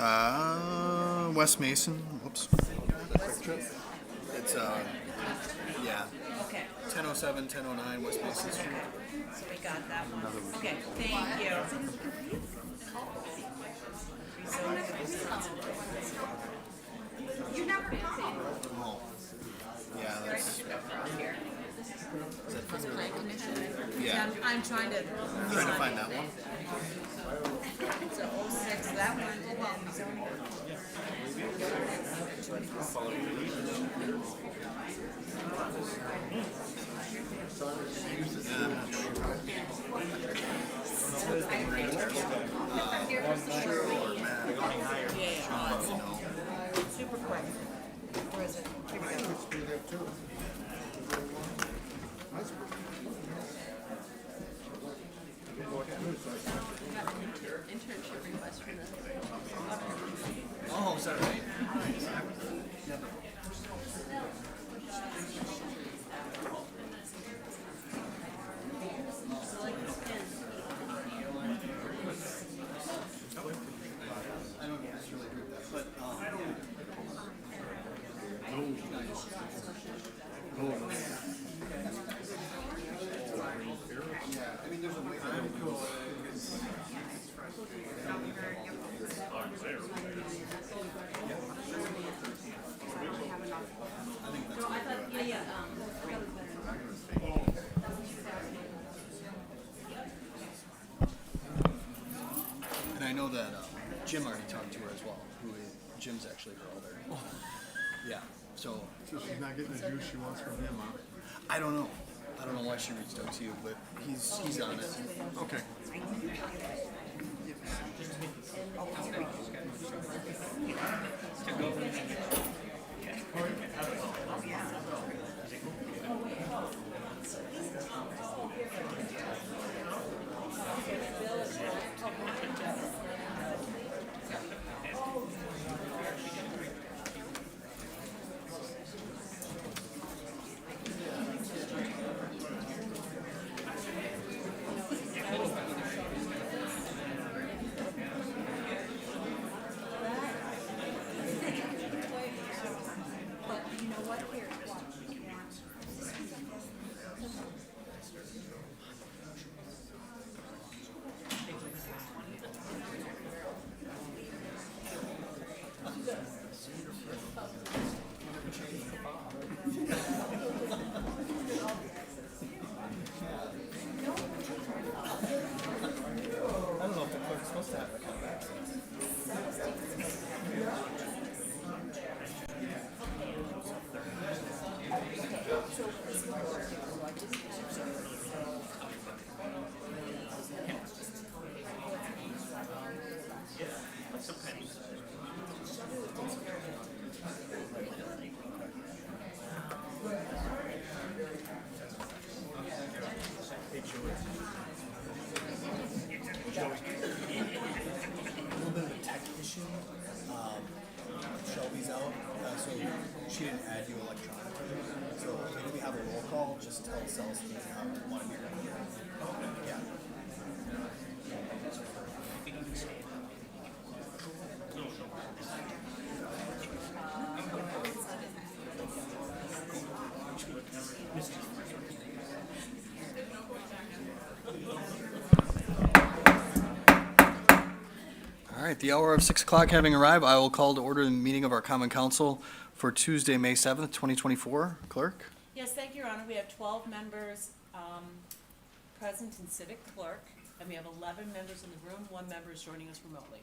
West Mason. Whoops. It's yeah. Okay, 1007, 1009 West Mason Street. so we got that one. Okay, thank you. Oh. Yeah, that's That's plan commission. yeah. I'm trying to. Trying to find that one. So 06, that one, and then zoning. Super quick. Where is it? Here we go. Internship request for the. Oh, sorry. I don't necessarily agree with that, but yeah, I mean, there's a way that it goes. And I know that Jim already talked to her as well. Jim's actually her older. Yeah. So So she's not getting the juice she wants from him, huh? I don't know. I don't know why she reached out to you, but he's on it. Okay. I don't know if the clerk's supposed to have that kind of access. A little bit of a tech issue. Shelby's out, so she didn't add you electronically. So maybe we have a roll call. Just tell sales team how we want to be ready. Yeah. All right, the hour of 6 o'clock having arrived, I will call to order the meeting of our Common Council for Tuesday, May 7th, 2024. Clerk? Yes, thank you, Your Honor. We have 12 members present in civic clerk, and we have 11 members in the room. 1 member is joining us remotely.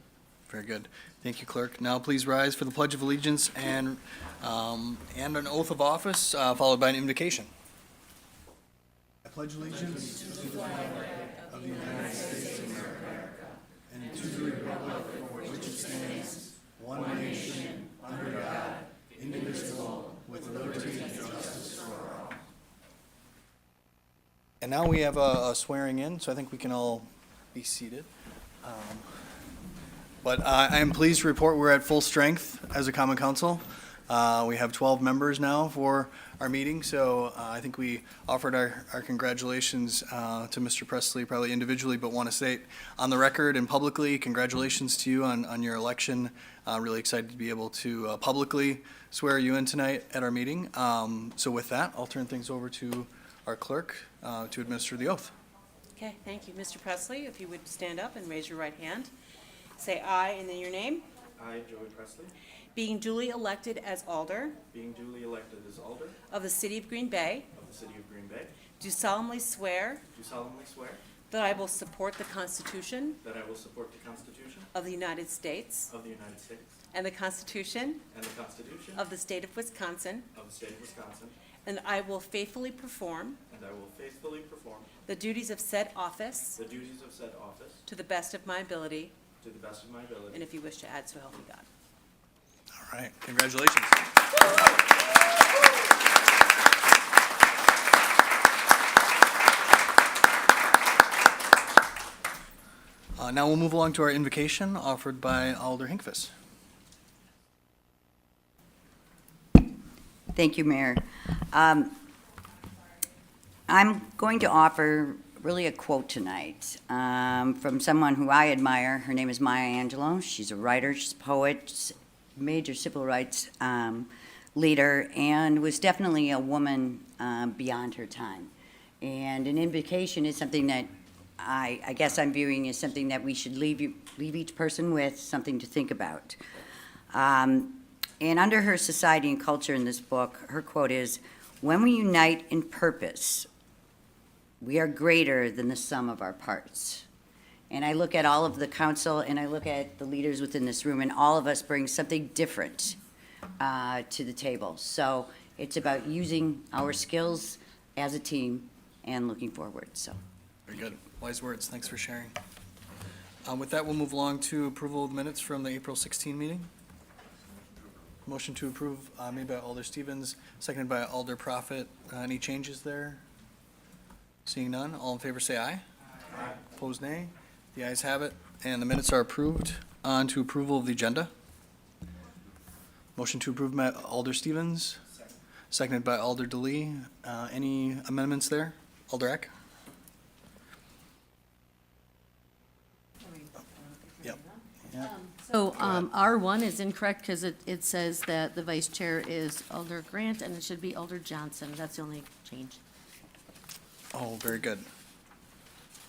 Very good. Thank you, Clerk. Now please rise for the Pledge of Allegiance and an oath of office, followed by an invocation. I pledge allegiance to the flag of the United States of America and to the republic for which it stands, one nation, under God, indivisible, with liberty and justice for all. And now we have a swearing in, so I think we can all be seated. But I am pleased to report we're at full strength as a Common Council. We have 12 members now for our meeting, so I think we offered our congratulations to Mr. Presley, probably individually, but want to state on the record and publicly, congratulations to you on your election. Really excited to be able to publicly swear you in tonight at our meeting. So with that, I'll turn things over to our clerk to administer the oath. Okay, thank you. Mr. Presley, if you would stand up and raise your right hand. Say aye and then your name. I, Joey Presley, Being duly elected as Alder being duly elected as Alder of the City of Green Bay, of the City of Green Bay, do solemnly swear do solemnly swear that I will support the Constitution that I will support the Constitution of the United States of the United States and the Constitution and the Constitution of the State of Wisconsin, of the State of Wisconsin, and I will faithfully perform and I will faithfully perform the duties of said office the duties of said office to the best of my ability, to the best of my and ability. if you wish to add, so help me God. All right, congratulations. Now we'll move along to our invocation offered by Alder Hinkfist. Thank you, Mayor. I'm going to offer really a quote tonight from someone who I admire. Her name is Maya Angelou. She's a writer, she's a poet, major civil rights leader, and was definitely a woman beyond her time. And an invocation is something that I guess I'm viewing as something that we should leave each person with, something to think about. And under her society and culture in this book, her quote is, "When we unite in purpose, we are greater than the sum of our parts." And I look at all of the council and I look at the leaders within this room, and all of us bring something different to the table. So it's about using our skills as a team and looking forward, so. Very good. Wise words. Thanks for sharing. With that, we'll move along to approval of minutes from the April 16 meeting. Motion to approve made by Alder Stevens, seconded by Alder Prophet. Any changes there? Seeing none, all in favor say aye. Aye. Opposed, nay. The ayes have it, and the minutes are approved. On to approval of the agenda. Motion to approve by Alder Stevens, seconded by Alder DeLee. Any amendments there? Alder Eck? Yep. Yeah. So R1 is incorrect because it says that the vice chair is Alder Grant, and it should be Alder Johnson. That's the only change. Oh, very good.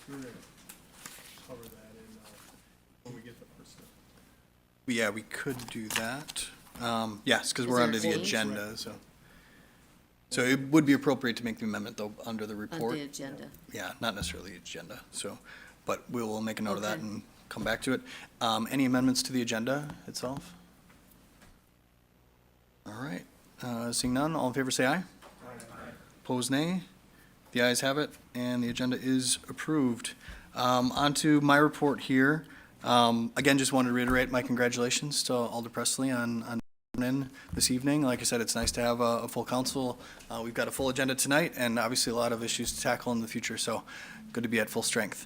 We're gonna cover that when we get the person. Yeah, we could do that. Yes, because Is we're there a under the change? agenda, so. So it would be appropriate to make the amendment, though, under the On report. the agenda. Yeah, not necessarily the agenda, so, but we will make a note of that Okay. and come back to it. Any amendments to the agenda itself? All right, seeing none, all in favor say aye. Opposed, nay. The ayes have it, and the agenda is approved. On to my report here. Again, just wanted to reiterate my congratulations to Alder Presley on in this evening. Like I said, it's nice to have a full council. We've got a full agenda tonight, and obviously a lot of issues to tackle in the future, so good to be at full strength.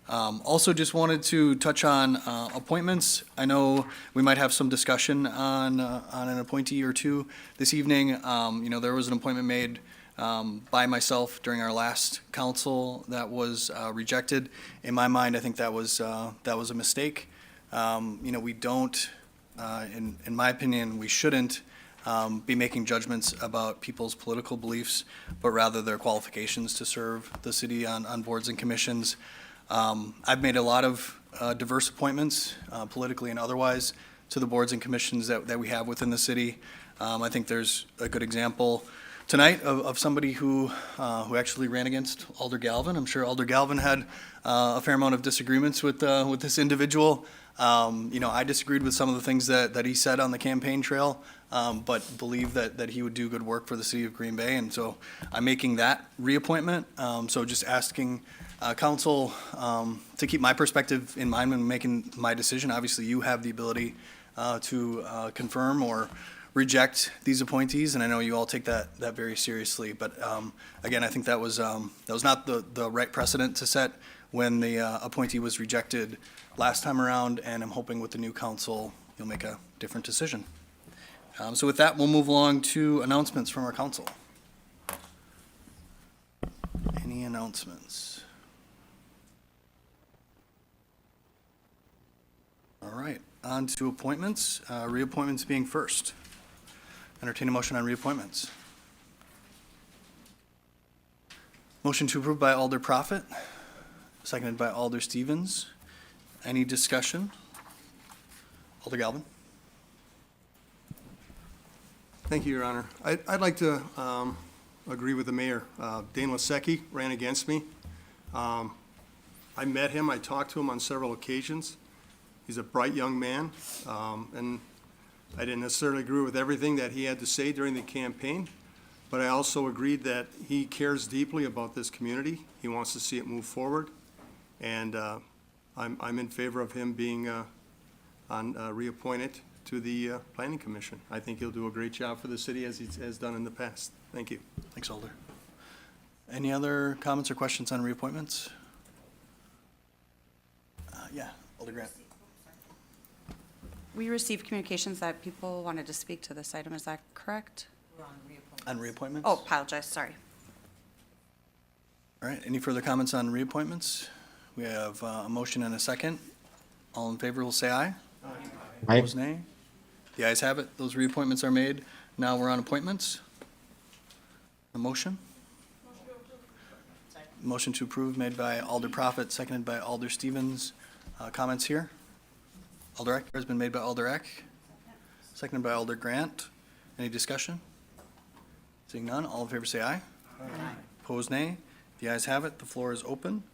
Also, just wanted to touch on appointments. I know we might have some discussion on an appointee or two this evening. There was an appointment made by myself during our last council that was rejected. In my mind, I think that was a mistake. We don't, in my opinion, we shouldn't be making judgments about people's political beliefs, but rather their qualifications to serve the city on boards and commissions. I've made a lot of diverse appointments, politically and otherwise, to the boards and commissions that we have within the city. I think there's a good example tonight of somebody who actually ran against Alder Galvin. I'm sure Alder Galvin had a fair amount of disagreements with this individual. I disagreed with some of the things that he said on the campaign trail, but believe that he would do good work for the city of Green Bay, and so I'm making that reappointment. So just asking council to keep my perspective in mind when making my decision. Obviously, you have the ability to confirm or reject these appointees, and I know you all take that very seriously. But again, I think that was not the right precedent to set when the appointee was rejected last time around, and I'm hoping with the new council, you'll make a different decision. So with that, we'll move along to announcements from our council. Any announcements? All right, on to appointments, reappointments being first. Entertain a motion on reappointments. Motion to approve by Alder Prophet, seconded by Alder Stevens. Any discussion? Alder Galvin? Thank you, Your Honor. I'd like to agree with the mayor. Dane Lasecki ran against me. I met him, I talked to him on several occasions. He's a bright young man, and I didn't necessarily agree with everything that he had to say during the campaign, but I also agreed that he cares deeply about this community. He wants to see it move forward, and I'm in favor of him being reappointed to the Planning Commission. I think he'll do a great job for the city as he has done in the past. Thank you. Thanks, Alder. Any other comments or questions on reappointments? Yeah, Alder Grant. We received communications that people wanted to speak to this item, is that correct? On reappointments? Oh, apologize, sorry. All right, any further comments on reappointments? We have a motion and a second. All in favor will say aye. Aye. Opposed, nay. The ayes have it. Those reappointments are made. Now we're on appointments. A motion? Motion to approve made by Alder Prophet, seconded by Alder Stevens. Comments here? Alder Eck has been made by Alder Eck, seconded by Alder Grant. Any discussion? Seeing none, all in favor say aye. Aye. Opposed, nay. The ayes have it. The floor is open.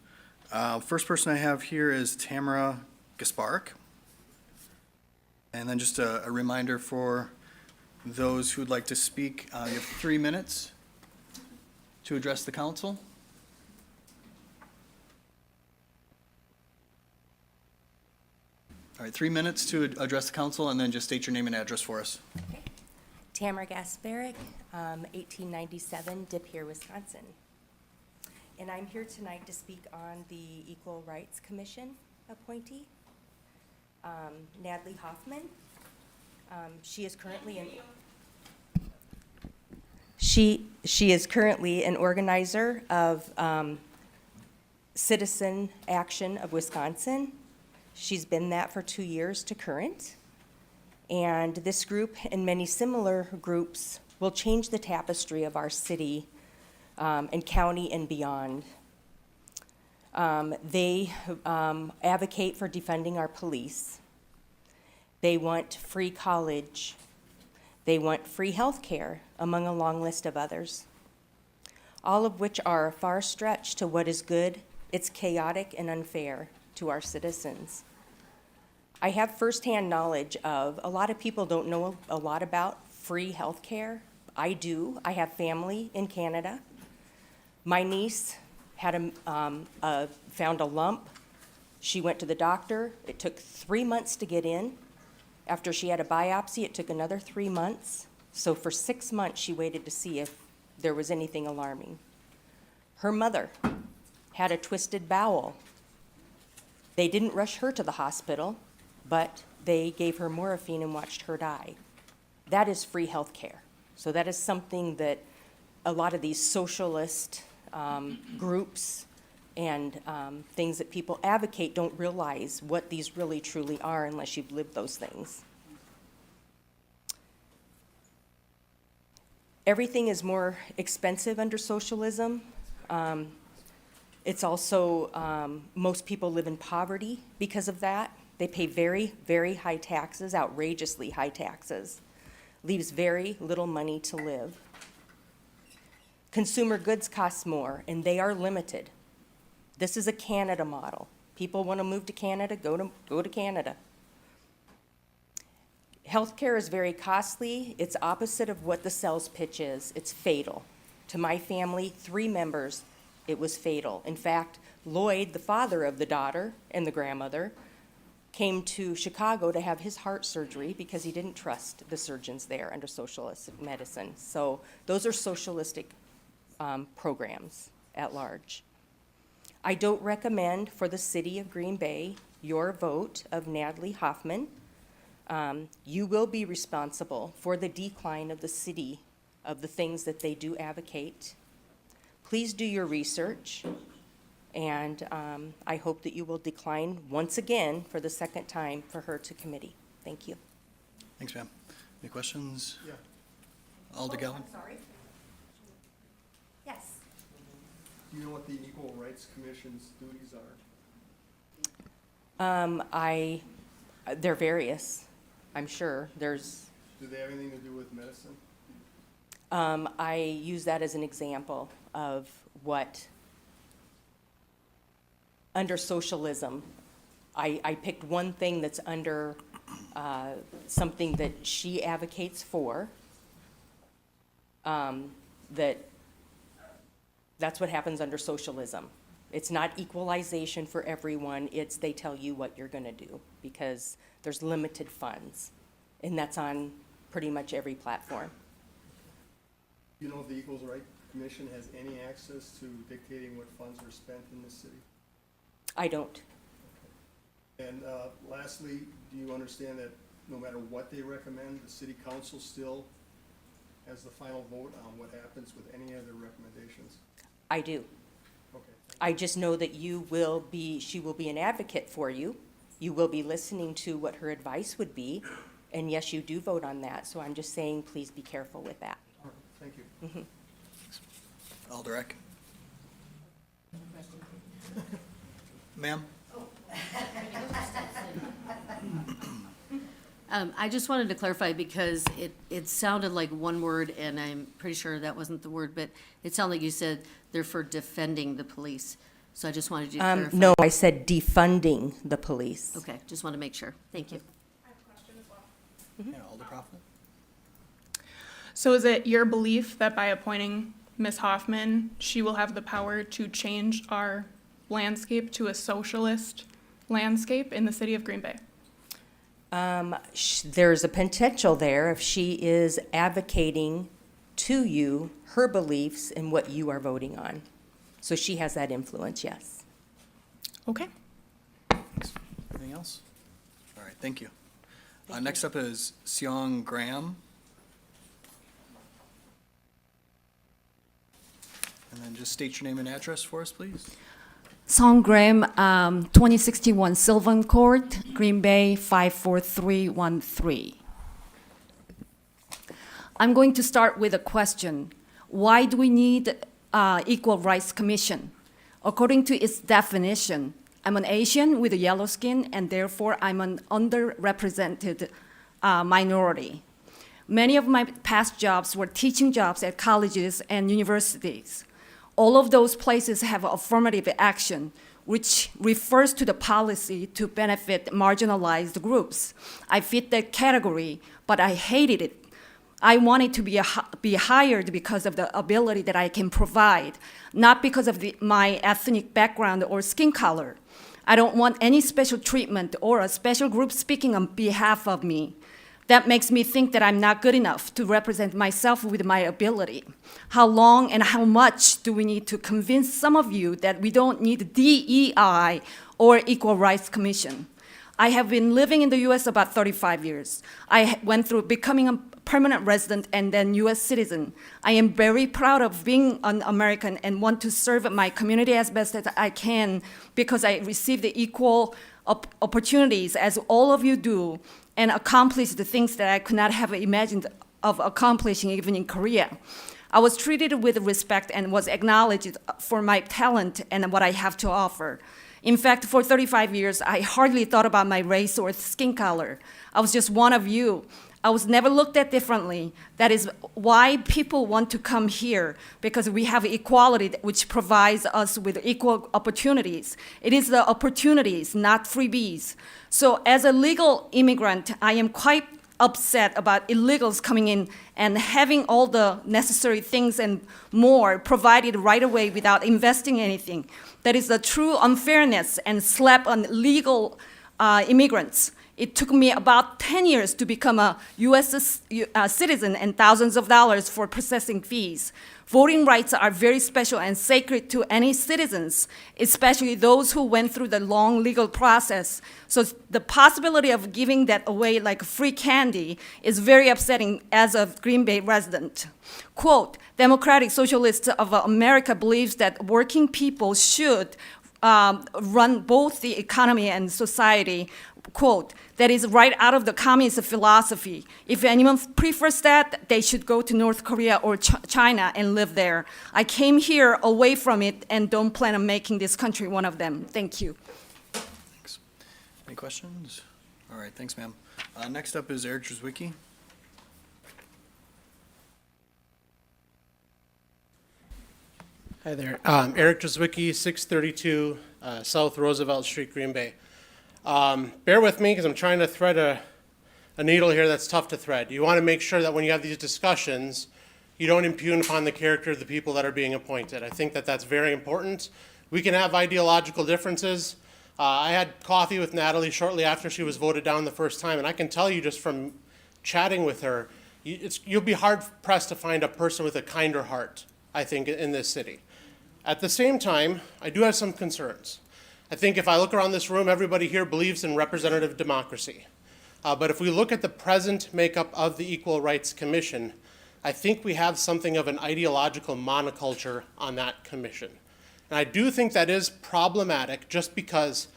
First person I have here is Tamara Gasparik. And then just a reminder for those who'd like to speak, you have 3 minutes to address the council. All right, 3 minutes to address the council, and then just state your name and address for us. Tamara Gasparik, 1897, De Pere, Wisconsin. And I'm here tonight to speak on the Equal Rights Commission appointee, Natalie Hoffman. She is currently an organizer of Citizen Action of Wisconsin. She's been that for 2 years to current. And this group and many similar groups will change the tapestry of our city and county and beyond. They advocate for defending our police. They want free college. They want free health care, among a long list of others, all of which are a far stretch to what is good. It's chaotic and unfair to our citizens. I have firsthand knowledge of, a lot of people don't know a lot about free health care. I do. I have family in Canada. My niece had found a lump. She went to the doctor. It took 3 months to get in. After she had a biopsy, it took another 3 months. So for 6 months, she waited to see if there was anything alarming. Her mother had a twisted bowel. They didn't rush her to the hospital, but they gave her morphine and watched her die. That is free health care. So that is something that a lot of these socialist groups and things that people advocate don't realize what these really truly are unless you've lived those things. Everything is more expensive under socialism. It's also, most people live in poverty because of that. They pay very, very high taxes, outrageously high taxes. Leaves very little money to live. Consumer goods cost more, and they are limited. This is a Canada model. People want to move to Canada, go to Canada. Healthcare is very costly. It's opposite of what the sales pitch is. It's fatal. To my family, 3 members, it was fatal. In fact, Lloyd, the father of the daughter and the grandmother, came to Chicago to have his heart surgery because he didn't trust the surgeons there under socialist medicine. So those are socialistic programs at large. I don't recommend for the city of Green Bay your vote of Natalie Hoffman. You will be responsible for the decline of the city, of the things that they do advocate. Please do your research, and I hope that you will decline once again for the second time for her to committee. Thank you. Thanks, ma'am. Any questions? Yeah. Alder Gellin? Sorry. Yes. Do you know what the Equal Rights Commission's duties are? They're various, I'm sure. There's, Do they have anything to do with medicine? I use that as an example of what, under socialism, I picked one thing that's under something that she advocates for. That's what happens under socialism. It's not equalization for everyone, it's they tell you what you're gonna do, because there's limited funds, and that's on pretty much every platform. Do you know if the Equal Rights Commission has any access to dictating what funds are spent in this city? I don't. And lastly, do you understand that no matter what they recommend, the city council still has the final vote on what happens with any of their recommendations? I do. Okay. I just know that she will be an advocate for you. You will be listening to what her advice would be, and yes, you do vote on that, so I'm just saying, please be careful with that. All right, thank you. Alder Eck? Ma'am? I just wanted to clarify because it sounded like one word, and I'm pretty sure that wasn't the word, but it sounded like you said they're for defending the police. So I just wanted you to clarify. No, I said defunding the police. Okay, just want to make sure. Thank you. Yeah, Alder Kaufman? So is it your belief that by appointing Ms. Hoffman, she will have the power to change our landscape to a socialist landscape in the city of Green Bay? There's a potential there if she is advocating to you her beliefs and what you are voting on. So she has that influence, yes. Okay. Anything else? All right, thank you. Next up is Seong Graham. And then just state your name and address for us, please. Song Graham, 2061 Sylvan Court, Green Bay 54313. I'm going to start with a question. Why do we need Equal Rights Commission? According to its definition, I'm an Asian with a yellow skin, and therefore I'm an underrepresented minority. Many of my past jobs were teaching jobs at colleges and universities. All of those places have affirmative action, which refers to the policy to benefit marginalized groups. I fit that category, but I hated it. I wanted to be hired because of the ability that I can provide, not because of my ethnic background or skin color. I don't want any special treatment or a special group speaking on behalf of me. That makes me think that I'm not good enough to represent myself with my ability. How long and how much do we need to convince some of you that we don't need DEI or Equal Rights Commission? I have been living in the US about 35 years. I went through becoming a permanent resident and then US citizen. I am very proud of being an American and want to serve my community as best as I can because I received the equal opportunities as all of you do, and accomplish the things that I could not have imagined of accomplishing even in Korea. I was treated with respect and was acknowledged for my talent and what I have to offer. In fact, for 35 years, I hardly thought about my race or skin color. I was just one of you. I was never looked at differently. That is why people want to come here, because we have equality which provides us with equal opportunities. It is the opportunities, not freebies. So as a legal immigrant, I am quite upset about illegals coming in and having all the necessary things and more provided right away without investing anything. That is the true unfairness and slap on legal immigrants. It took me about 10 years to become a US citizen and thousands of dollars for processing fees. Voting rights are very special and sacred to any citizens, especially those who went through the long legal process. So the possibility of giving that away like free candy is very upsetting as a Green Bay resident. Quote, Democratic Socialists of America believes that working people should run both the economy and society. Quote, that is right out of the communist philosophy. If anyone prefers that, they should go to North Korea or China and live there. I came here away from it and don't plan on making this country one of them. Thank you. Thanks. Any questions? All right, thanks, ma'am. Next up is Eric Drzwicki. Hi there. Eric Drzwicki, 632 South Roosevelt Street, Green Bay. Bear with me because I'm trying to thread a needle here that's tough to thread. You want to make sure that when you have these discussions, you don't impugn upon the character of the people that are being appointed. I think that that's very important. We can have ideological differences. I had coffee with Natalie shortly after she was voted down the first time, and I can tell you just from chatting with her, you'll be hard-pressed to find a person with a kinder heart, I think, in this city. At the same time, I do have some concerns. I think if I look around this room, everybody here believes in representative democracy. But if we look at the present makeup of the Equal Rights Commission, I think we have something of an ideological monoculture on that commission. And I do think that is problematic just because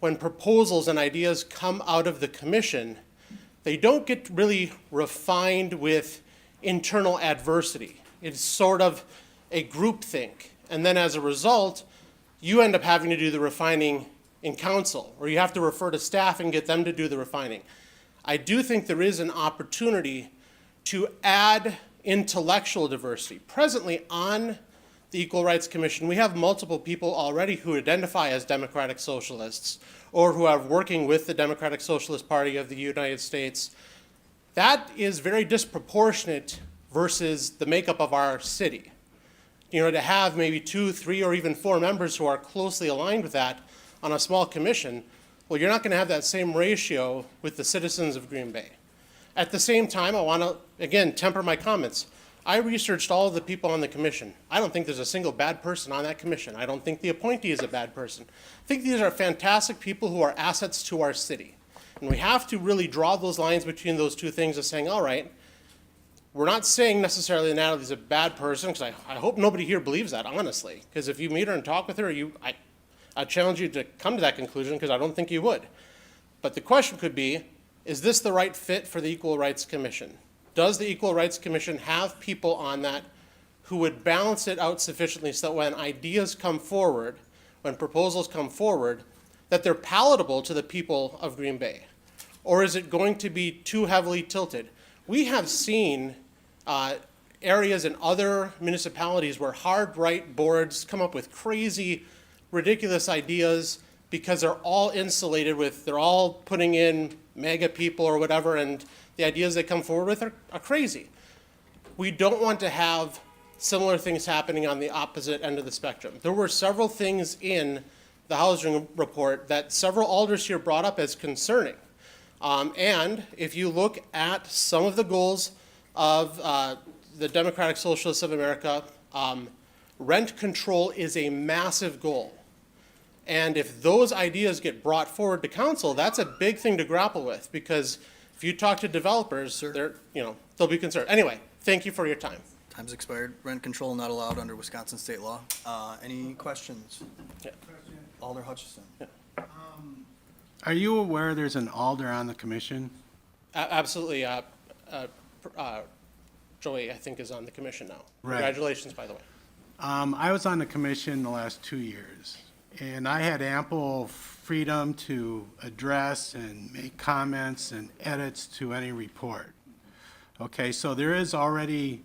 when proposals and ideas come out of the commission, they don't get really refined with internal adversity. It's sort of a groupthink. And then as a result, you end up having to do the refining in council, or you have to refer to staff and get them to do the refining. I do think there is an opportunity to add intellectual diversity. Presently on the Equal Rights Commission, we have multiple people already who identify as Democratic Socialists or who are working with the Democratic Socialist Party of the United States. That is very disproportionate versus the makeup of our city. You know, to have maybe 2, 3, or even 4 members who are closely aligned with that on a small commission, well, you're not going to have that same ratio with the citizens of Green Bay. At the same time, I want to, again, temper my comments. I researched all of the people on the commission. I don't think there's a single bad person on that commission. I don't think the appointee is a bad person. I think these are fantastic people who are assets to our city. And we have to really draw those lines between those two things of saying, all right, we're not saying necessarily that Natalie's a bad person, because I hope nobody here believes that, honestly. Because if you meet her and talk with her, I challenge you to come to that conclusion, because I don't think you would. But the question could be, is this the right fit for the Equal Rights Commission? Does the Equal Rights Commission have people on that who would balance it out sufficiently so that when ideas come forward, when proposals come forward, that they're palatable to the people of Green Bay? Or is it going to be too heavily tilted? We have seen areas in other municipalities where hard right boards come up with crazy, ridiculous ideas because they're all insulated with, they're all putting in mega people or whatever, and the ideas they come forward with are crazy. We don't want to have similar things happening on the opposite end of the spectrum. There were several things in the housing report that several alders here brought up as concerning. And if you look at some of the goals of the Democratic Socialists of America, rent control is a massive goal. And if those ideas get brought forward to council, that's a big thing to grapple with, because if you talk to developers, they'll be concerned. Anyway, thank you for your time. Time's expired. Rent control not allowed under Wisconsin state law. Any questions? Yeah. Alder Hutchison. Yeah. Are you aware there's an alder on the commission? Absolutely. Joey, I think, is on the commission now. Right. Congratulations, by the way. I was on the commission the last 2 years, and I had ample freedom to address and make comments and edits to any report. Okay, so there is already,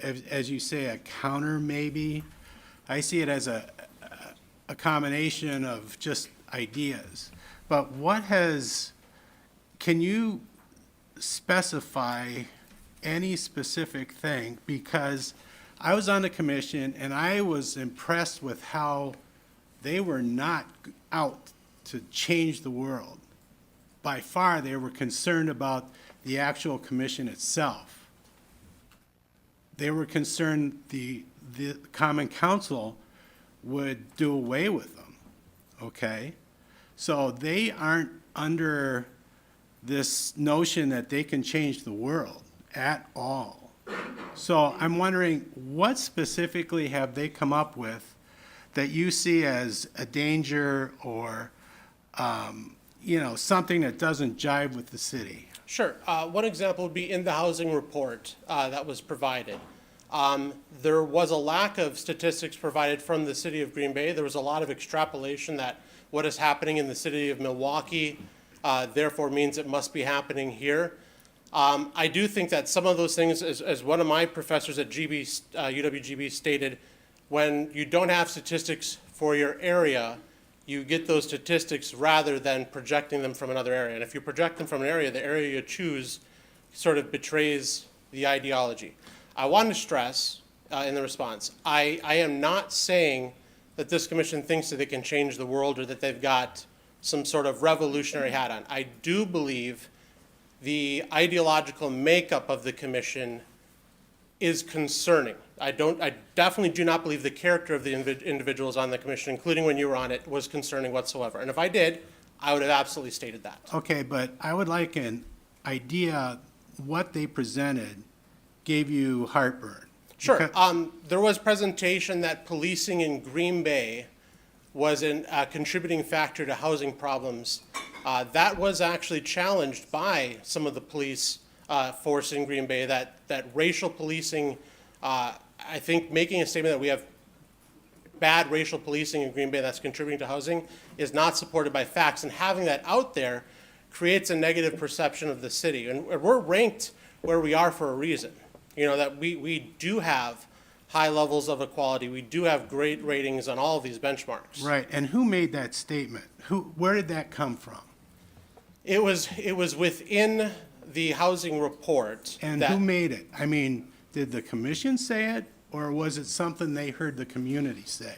as you say, a counter maybe. I see it as a combination of just ideas. But can you specify any specific thing? Because I was on the commission and I was impressed with how they were not out to change the world. By far, they were concerned about the actual commission itself. they were concerned the Common Council would do away with them, okay? So they aren't under this notion that they can change the world at all. So I'm wondering, what specifically have they come up with that you see as a danger or, something that doesn't jive with the city? Sure. One example would be in the housing report that was provided. There was a lack of statistics provided from the city of Green Bay. There was a lot of extrapolation that what is happening in the city of Milwaukee therefore means it must be happening here. I do think that some of those things, as one of my professors at UWGB stated, when you don't have statistics for your area, you get those statistics rather than projecting them from another area. And if you project them from an area, the area you choose sort of betrays the ideology. I want to stress in the response, I am not saying that this commission thinks that they can change the world or that they've got some sort of revolutionary hat on. I do believe the ideological makeup of the commission is concerning. I definitely do not believe the character of the individuals on the commission, including when you were on it, was concerning whatsoever. And if I did, I would have absolutely stated that. Okay, but I would like an idea what they presented gave you heartburn. Sure. Because- There was presentation that policing in Green Bay was a contributing factor to housing problems. That was actually challenged by some of the police force in Green Bay, that racial policing, I think making a statement that we have bad racial policing in Green Bay that's contributing to housing is not supported by facts. And having that out there creates a negative perception of the city. And we're ranked where we are for a reason. You know, that we do have high levels of equality. We do have great ratings on all of these benchmarks. Right, and who made that statement? Where did that come from? It was within the housing report. And that- who made it? I mean, did the commission say it, or was it something they heard the community say?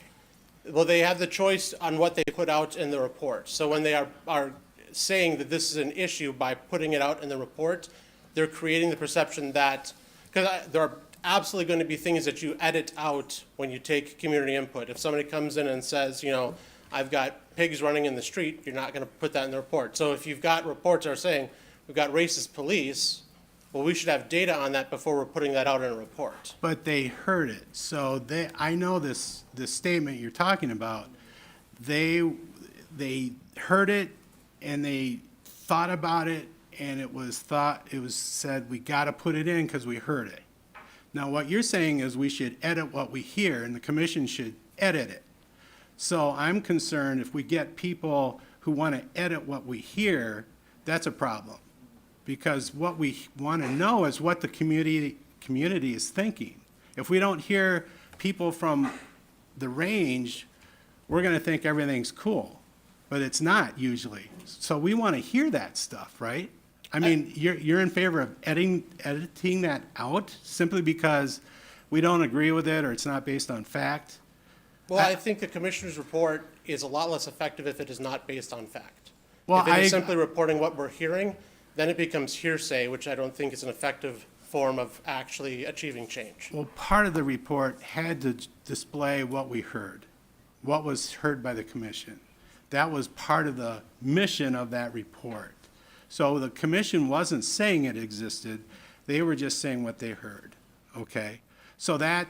Well, they have the choice on what they put out in the report. So when they are saying that this is an issue by putting it out in the report, they're creating the perception that, because there are absolutely going to be things that you edit out when you take community input. If somebody comes in and says, I've got pigs running in the street, you're not going to put that in the report. So if you've got reports that are saying, we've got racist police, well, we should have data on that before we're putting that out in a report. But they heard it, so I know this statement you're talking about, they heard it, and they thought about it, and it was said, we gotta put it in because we heard it. Now, what you're saying is we should edit what we hear, and the commission should edit it. So I'm concerned if we get people who want to edit what we hear, that's a problem. Because what we want to know is what the community is thinking. If we don't hear people from the range, we're going to think everything's cool, but it's not usually. So we want to hear that stuff, right? I mean, you're in favor of editing that out simply because we don't agree with it or it's not based on fact? Well, I think the commissioner's report is a lot less effective if it is not based on fact. Well, If it is simply reporting what we're hearing, then it becomes hearsay, which I don't think is an effective form of actually achieving change. Well, part of the report had to display what we heard, what was heard by the commission. That was part of the mission of that report. So the commission wasn't saying it existed, they were just saying what they heard, okay? So that,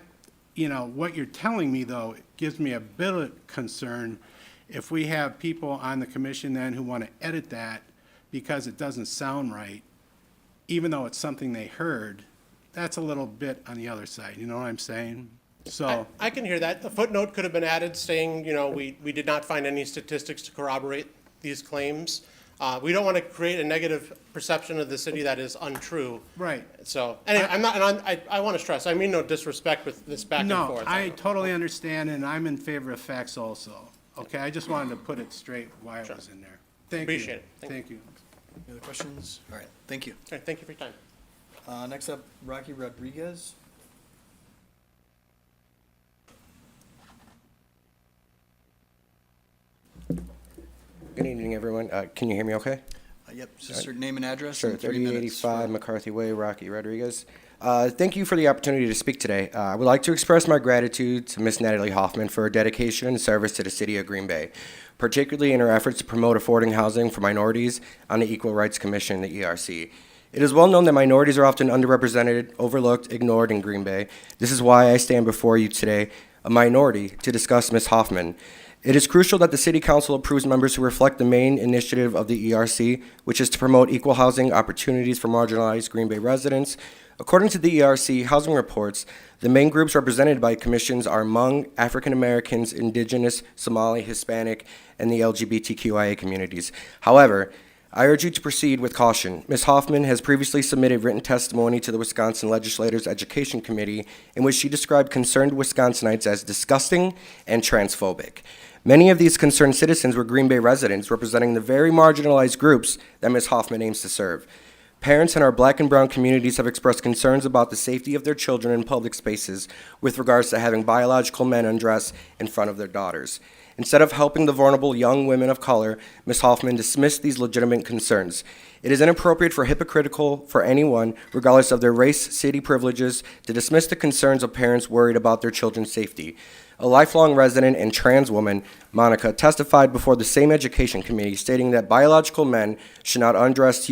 what you're telling me, though, gives me a bit of concern if we have people on the commission then who want to edit that because it doesn't sound right, even though it's something they heard, that's a little bit on the other side, you know what I'm saying? So, I can hear that. A footnote could have been added saying, we did not find any statistics to corroborate these claims. We don't want to create a negative perception of the city that is untrue. right. So, anyway, I want to stress, I mean no disrespect with this back and No, forth. I totally understand, and I'm in favor of facts also, okay? I just wanted to put it straight why it was in there. Thank you. Appreciate it. Thank you. Thank you. Any other questions? All right, thank you. Okay, thank you for your time. Next up, Rocky Rodriguez. Good evening, everyone. Can you hear me okay? Yep, just your name and address. Sure, and 3 minutes 3885 for- McCarthy Way, Rocky Rodriguez. Thank you for the opportunity to speak today. I would like to express my gratitude to Ms. Natalie Hoffman for her dedication and service to the City of Green Bay, particularly in her efforts to promote affording housing for minorities on the Equal Rights Commission, the ERC. It is well known that minorities are often underrepresented, overlooked, ignored in Green Bay. This is why I stand before you today, a minority, to discuss Ms. Hoffman. It is crucial that the City Council approves members who reflect the main initiative of the ERC, which is to promote equal housing opportunities for marginalized Green Bay residents. According to the ERC housing reports, the main groups represented by commissions are Hmong, African Americans, Indigenous, Somali, Hispanic, and the LGBTQIA communities. However, I urge you to proceed with caution. Ms. Hoffman has previously submitted written testimony to the Wisconsin Legislators' Education Committee in which she described concerned Wisconsinites as disgusting and transphobic. Many of these concerned citizens were Green Bay residents representing the very marginalized groups that Ms. Hoffman aims to serve. Parents in our Black and brown communities have expressed concerns about the safety of their children in public spaces with regards to having biological men undress in front of their daughters. Instead of helping the vulnerable young women of color, Ms. Hoffman dismissed these legitimate concerns. It is inappropriate for hypocritical for anyone, regardless of their race, city privileges, to dismiss the concerns of parents worried about their children's safety. A lifelong resident and trans woman, Monica, testified before the same education committee, stating that biological men should not undress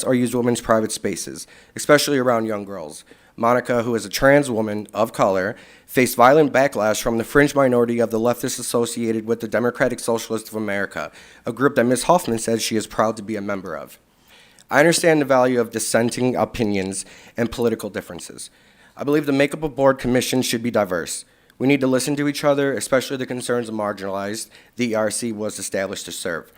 or use women's private spaces, especially around young girls. Monica, who is a trans woman of color, faced violent backlash from the fringe minority of the leftists associated with the Democratic Socialists of America, a group that Ms. Hoffman says she is proud to be a member of. I understand the value of dissenting opinions and political differences. I believe the makeup of board commissions should be diverse. We need to listen to each other, especially the concerns of marginalized the ERC was established to serve.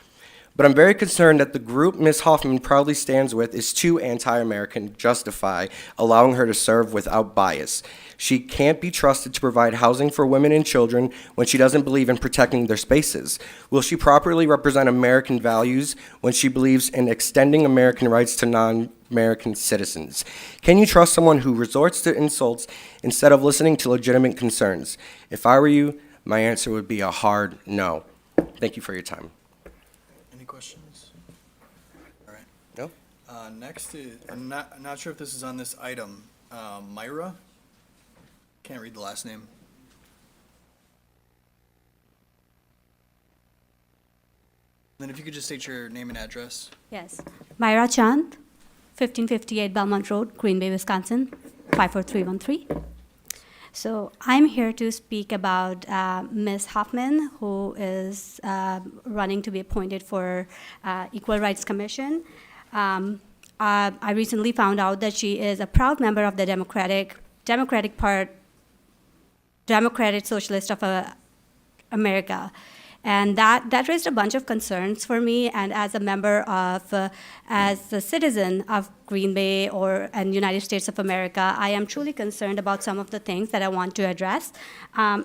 But I'm very concerned that the group Ms. Hoffman proudly stands with is too anti-American to justify allowing her to serve without bias. She can't be trusted to provide housing for women and children when she doesn't believe in protecting their spaces. Will she properly represent American values when she believes in extending American rights to non-American citizens? Can you trust someone who resorts to insults instead of listening to legitimate concerns? If I were you, my answer would be a hard no. Thank you for your time. Any questions? All right. No? Next is, I'm not sure if this is on this item, Myra? Can't read the last name. Then if you could just state your name and address. Yes. Myra Chand, 1558 Belmont Road, Green Bay, Wisconsin, 54313. So I'm here to speak about Ms. Hoffman, who is running to be appointed for Equal Rights Commission. I recently found out that she is a proud member of the Democratic Socialist of America. And that raised a bunch of concerns for me, and as a member of, as a citizen of Green Bay and United States of America, I am truly concerned about some of the things that I want to address.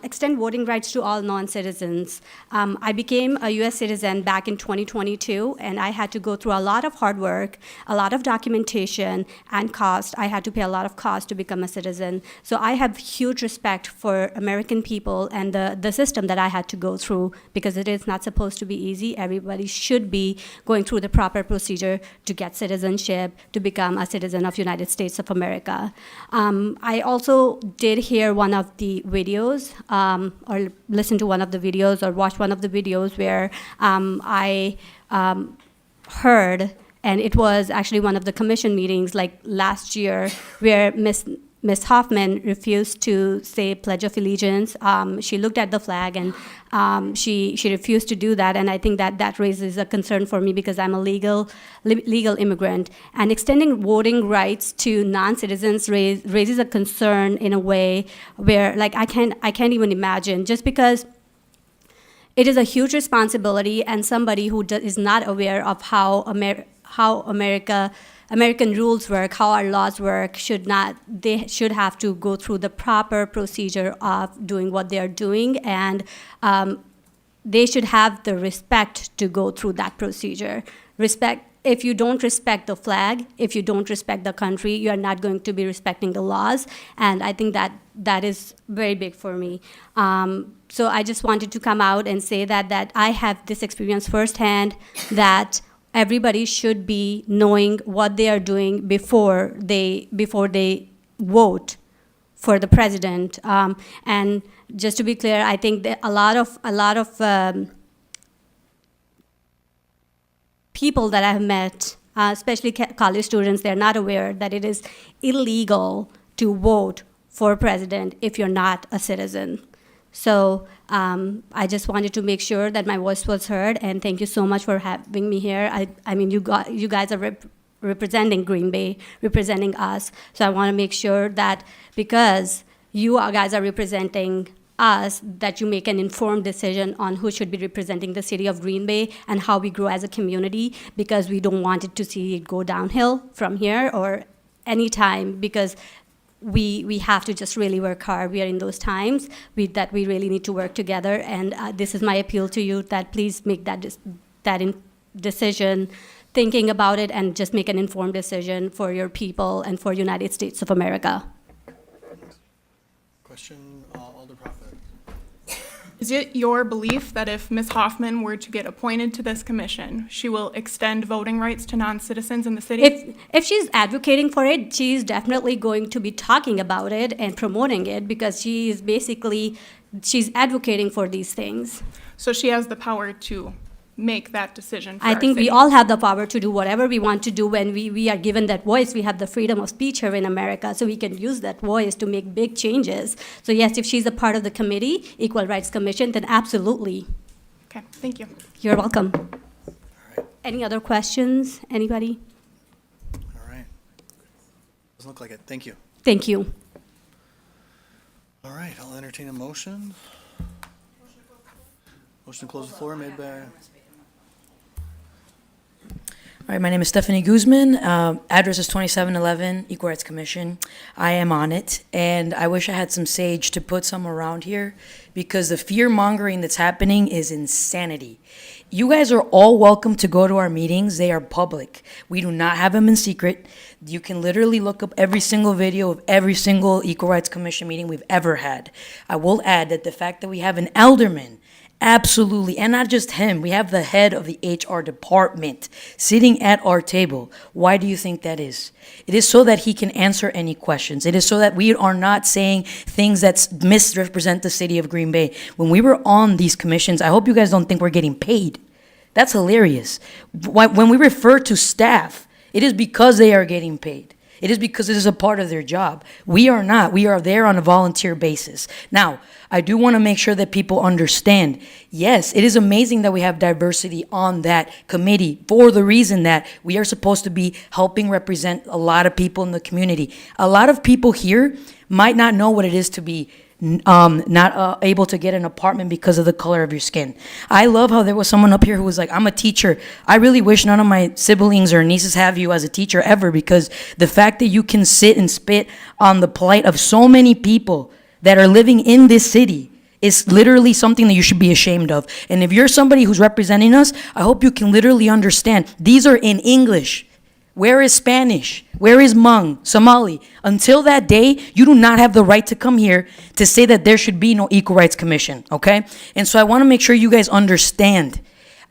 Extend voting rights to all non-citizens. I became a U.S. citizen back in 2022, and I had to go through a lot of hard work, a lot of documentation, and cost. I had to pay a lot of cost to become a citizen. So I have huge respect for American people and the system that I had to go through, because it is not supposed to be easy. Everybody should be going through the proper procedure to get citizenship, to become a citizen of United States of America. I also did hear one of the videos, or listen to one of the videos, or watch one of the videos where I heard, and it was actually one of the commission meetings like last year, where Ms. Hoffman refused to say Pledge of Allegiance. She looked at the flag and she refused to do that, and I think that raises a concern for me because I'm a legal immigrant. And extending voting rights to non-citizens raises a concern in a way where, like, I can't even imagine, just because it is a huge responsibility, and somebody who is not aware of how American rules work, how our laws work, they should have to go through the proper procedure of doing what they're doing, and they should have the respect to go through that procedure. If you don't respect the flag, if you don't respect the country, you are not going to be respecting the laws, and I think that is very big for me. So I just wanted to come out and say that I have this experience firsthand, that everybody should be knowing what they are doing before they vote for the president. And just to be clear, I think that a lot of people that I've met, especially college students, they're not aware that it is illegal to vote for president if you're not a citizen. So I just wanted to make sure that my voice was heard, and thank you so much for having me here. I mean, you guys are representing Green Bay, representing us. So I want to make sure that because you guys are representing us, that you make an informed decision on who should be representing the city of Green Bay and how we grow as a community, because we don't want it to see it go downhill from here or any time, because we have to just really work hard. We are in those times that we really need to work together, and this is my appeal to you, that please make that decision, thinking about it, and just make an informed decision for your people and for United States of America. Question, Alder Prophet. Is it your belief that if Ms. Hoffman were to get appointed to this commission, she will extend voting rights to non-citizens in the city? If she's advocating for it, she's definitely going to be talking about it and promoting it, because she's advocating for these things. So she has the power to make that decision for I our think we city. all have the power to do whatever we want to do when we are given that voice. We have the freedom of speech here in America, so we can use that voice to make big changes. So yes, if she's a part of the committee, Equal Rights Commission, then absolutely. Okay, thank you. You're welcome. Any other questions? Anybody? All right. Doesn't look like it. Thank you. Thank you. All right, I'll entertain a motion. Motion to close the floor made by... All right, my name is Stephanie Guzman. Address is 2711 Equal Rights Commission. I am on it, and I wish I had some sage to put some around here, because the fear-mongering that's happening is insanity. You guys are all welcome to go to our meetings. They are public. We do not have them in secret. You can literally look up every single video of every single Equal Rights Commission meeting we've ever had. I will add that the fact that we have an alderman, absolutely, and not just him, we have the head of the HR department sitting at our table. Why do you think that is? It is so that he can answer any questions. It is so that we are not saying things that misrepresent the city of Green Bay. When we were on these commissions, I hope you guys don't think we're getting paid. That's hilarious. When we refer to staff, it is because they are getting paid. It is because it is a part of their job. We are not. We are there on a volunteer basis. Now, I do want to make sure that people understand, yes, it is amazing that we have diversity on that committee for the reason that we are supposed to be helping represent a lot of people in the community. A lot of people here might not know what it is to be not able to get an apartment because of the color of your skin. I love how there was someone up here who was like, I'm a teacher. I really wish none of my siblings or nieces have you as a teacher ever, because the fact that you can sit and spit on the plight of so many people that are living in this city is literally something that you should be ashamed of. And if you're somebody who's representing us, I hope you can literally understand. These are in English. Where is Spanish? Where is Hmong, Somali? Until that day, you do not have the right to come here to say that there should be no Equal Rights Commission, okay? And so I want to make sure you guys understand.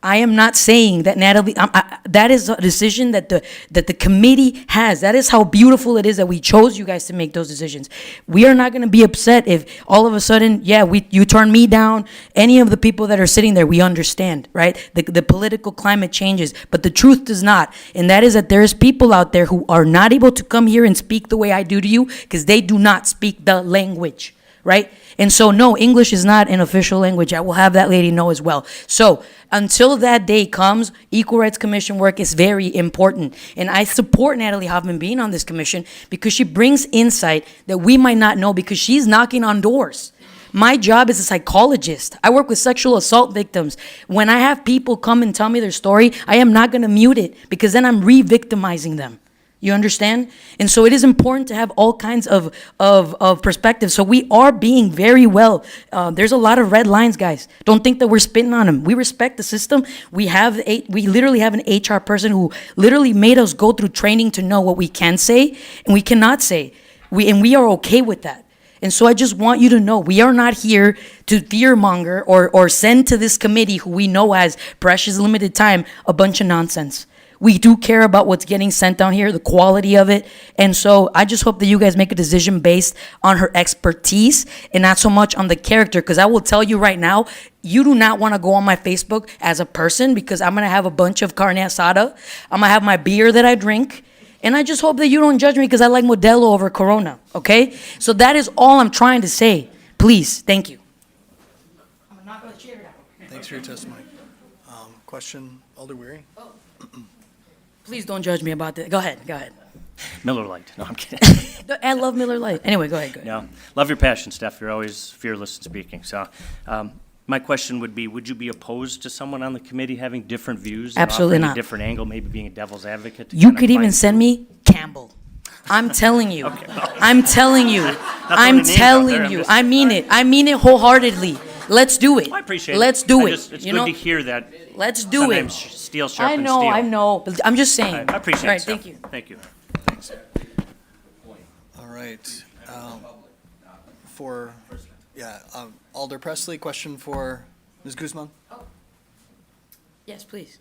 I am not saying that Natalie, that is a decision that the committee has. That is how beautiful it is that we chose you guys to make those decisions. We are not going to be upset if all of a sudden, you turn me down, any of the people that are sitting there. We understand, right? The political climate changes, but the truth does not. And that is that there's people out there who are not able to come here and speak the way I do to you because they do not speak the language, right? And so, no, English is not an official language. I will have that lady know as well. So, until that day comes, Equal Rights Commission work is very important. And I support Natalie Hoffman being on this commission because she brings insight that we might not know, because she's knocking on doors. My job is a psychologist. I work with sexual assault victims. When I have people come and tell me their story, I am not going to mute it, because then I'm re-victimizing them. You understand? And so it is important to have all kinds of perspectives. So we are being very well. There's a lot of red lines, guys. Don't think that we're spitting on them. We respect the system. We literally have an HR person who literally made us go through training to know what we can say and we cannot say. We are okay with that. And so I just want you to know, we are not here to fearmonger or send to this committee, who we know has precious limited time, a bunch of nonsense. We do care about what's getting sent down here, the quality of it. And so I just hope that you guys make a decision based on her expertise and not so much on the character. Because I will tell you right now, you do not want to go on my Facebook as a person, because I'm going to have a bunch of carne asada. I'm going to have my beer that I drink. And I just hope that you don't judge me because I like Modelo over Corona, okay? So that is all I'm trying to say. Please, thank you. Thanks for your testimony. Question, Alder Weary? Please don't judge me about that. Go ahead. Miller Lite. No, I'm kidding. I love Miller Lite. Anyway, go ahead. No, love your passion, Steph. You're always fearless in speaking. So, my question would be, would you be opposed to someone on the committee having different views? and Absolutely offering not. a different angle, maybe being a devil's advocate? to You kind of could even find- send me Campbell. I'm telling you. Okay. I'm telling you. throwing I'm names out there, telling I'm you. just- I mean it. I mean it wholeheartedly. Let's do it. I appreciate it. Let's do I it. just- It's you good know? to hear that. Let's do it. Sometimes steel sharpens I steel. know. But I'm just saying. I appreciate All right, it, Steph. thank you. Thank you. All right. Alder Presley, question for Ms. Guzman? Yes, please.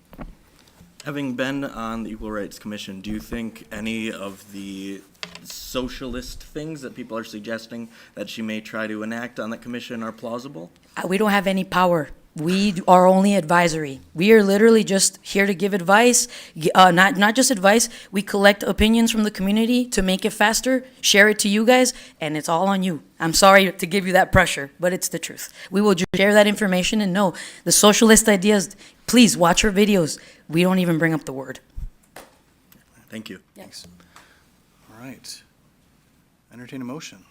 Having been on the Equal Rights Commission, do you think any of the socialist things that people are suggesting that she may try to enact on that commission are plausible? We don't have any power. We are only advisory. We are literally just here to give advice, not just advice. We collect opinions from the community to make it faster, share it to you guys, and it's all on you. I'm sorry to give you that pressure, but it's the truth. We will just share that information, and no, the socialist ideas, please watch her videos. We don't even bring up the word. Thank you. Thanks. All right. Entertain a motion.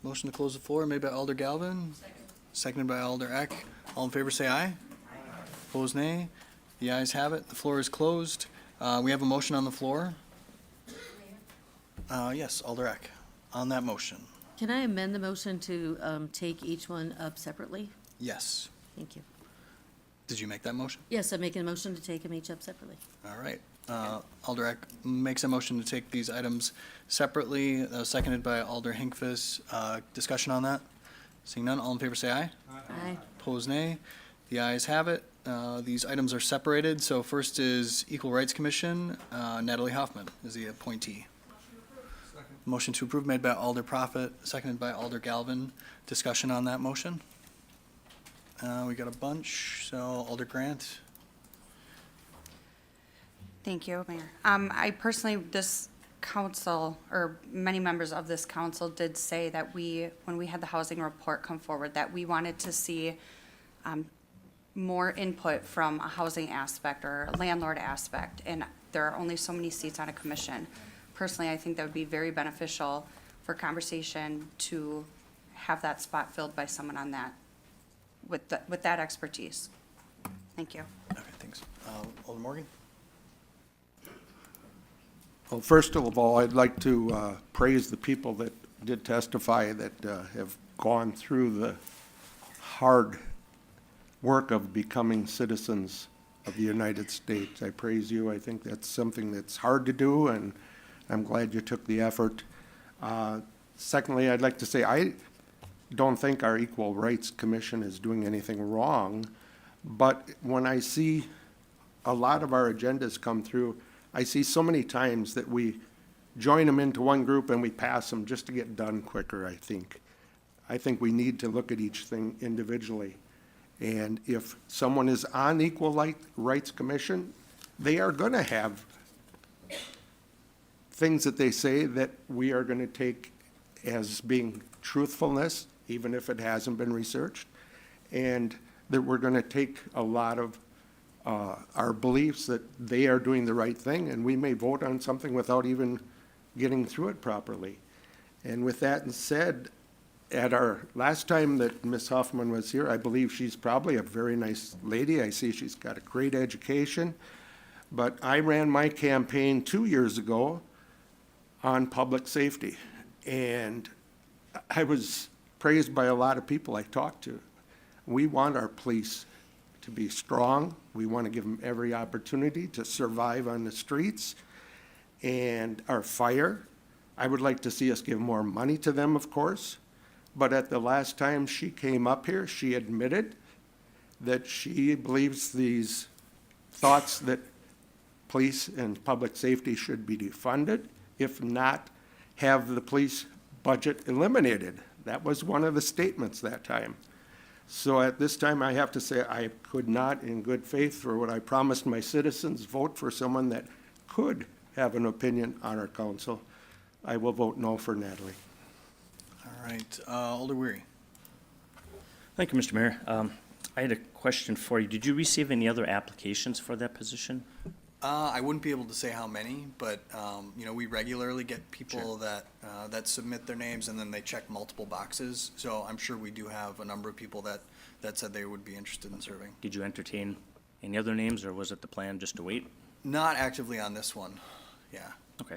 Motion to close the floor made by Alder Galvin, seconded by Alder Eck. All in favor, say aye. Opposed, nay. The ayes have it. The floor is closed. We have a motion on the floor. Yes, Alder Eck, on that motion. Can I amend the motion to take each one up separately? Yes. Thank you. Did you make that motion? Yes, I'm making a motion to take them each up separately. All right. Alder Eck makes a motion to take these items separately, seconded by Alder Hinkfist. Discussion on that? Seeing none, all in favor say aye. Aye. Opposed, nay. The ayes have it. These items are separated. So first is Equal Rights Commission. Natalie Hoffman is the appointee. Motion to approve made by Alder Prophet, seconded by Alder Galvin. Discussion on that motion? We got a bunch. So Alder Grant. Thank you, Mayor. I personally, this council, or many members of this council did say that when we had the housing report come forward, that we wanted to see more input from a housing aspect or a landlord aspect, and there are only so many seats on a commission. Personally, I think that would be very beneficial for conversation to have that spot filled by someone on that, with that expertise. Thank you. Okay, thanks. Alder Morgan? Well, first of all, I'd like to praise the people that did testify that have gone through the hard work of becoming citizens of the United States. I praise you. I think that's something that's hard to do, and I'm glad you took the effort. Secondly, I'd like to say I don't think our Equal Rights Commission is doing anything wrong, but when I see a lot of our agendas come through, I see so many times that we join them into one group and we pass them just to get done quicker, I think. I think we need to look at each thing individually. And if someone is on Equal Rights Commission, they are going to have things that they say that we are going to take as being truthfulness, even if it hasn't been researched, and that we're going to take a lot of our beliefs that they are doing the right thing, and we may vote on something without even getting through it properly. And with that said, at our last time that Ms. Hoffman was here, I believe she's probably a very nice lady. I see she's got a great education. But I ran my campaign 2 years ago on public safety, and I was praised by a lot of people I talked to. We want our police to be strong. We want to give them every opportunity to survive on the streets. And our fire, I would like to see us give more money to them, of course. But at the last time she came up here, she admitted that she believes these thoughts that police and public safety should be defunded, if not, have the police budget eliminated. That was one of the statements that time. So at this time, I have to say, I could not, in good faith, for what I promised my citizens, vote for someone that could have an opinion on our council. I will vote no for Natalie. All right, Alder Weary. Thank you, Mr. Mayor. I had a question for you. Did you receive any other applications for that position? I wouldn't be able to say how many, but, you know, we regularly get people that submit their names and then they check multiple boxes. So I'm sure we do have a number of people that said they would be interested in serving. Did you entertain any other names, or was it the plan just to wait? Not actively on this one, yeah. Okay.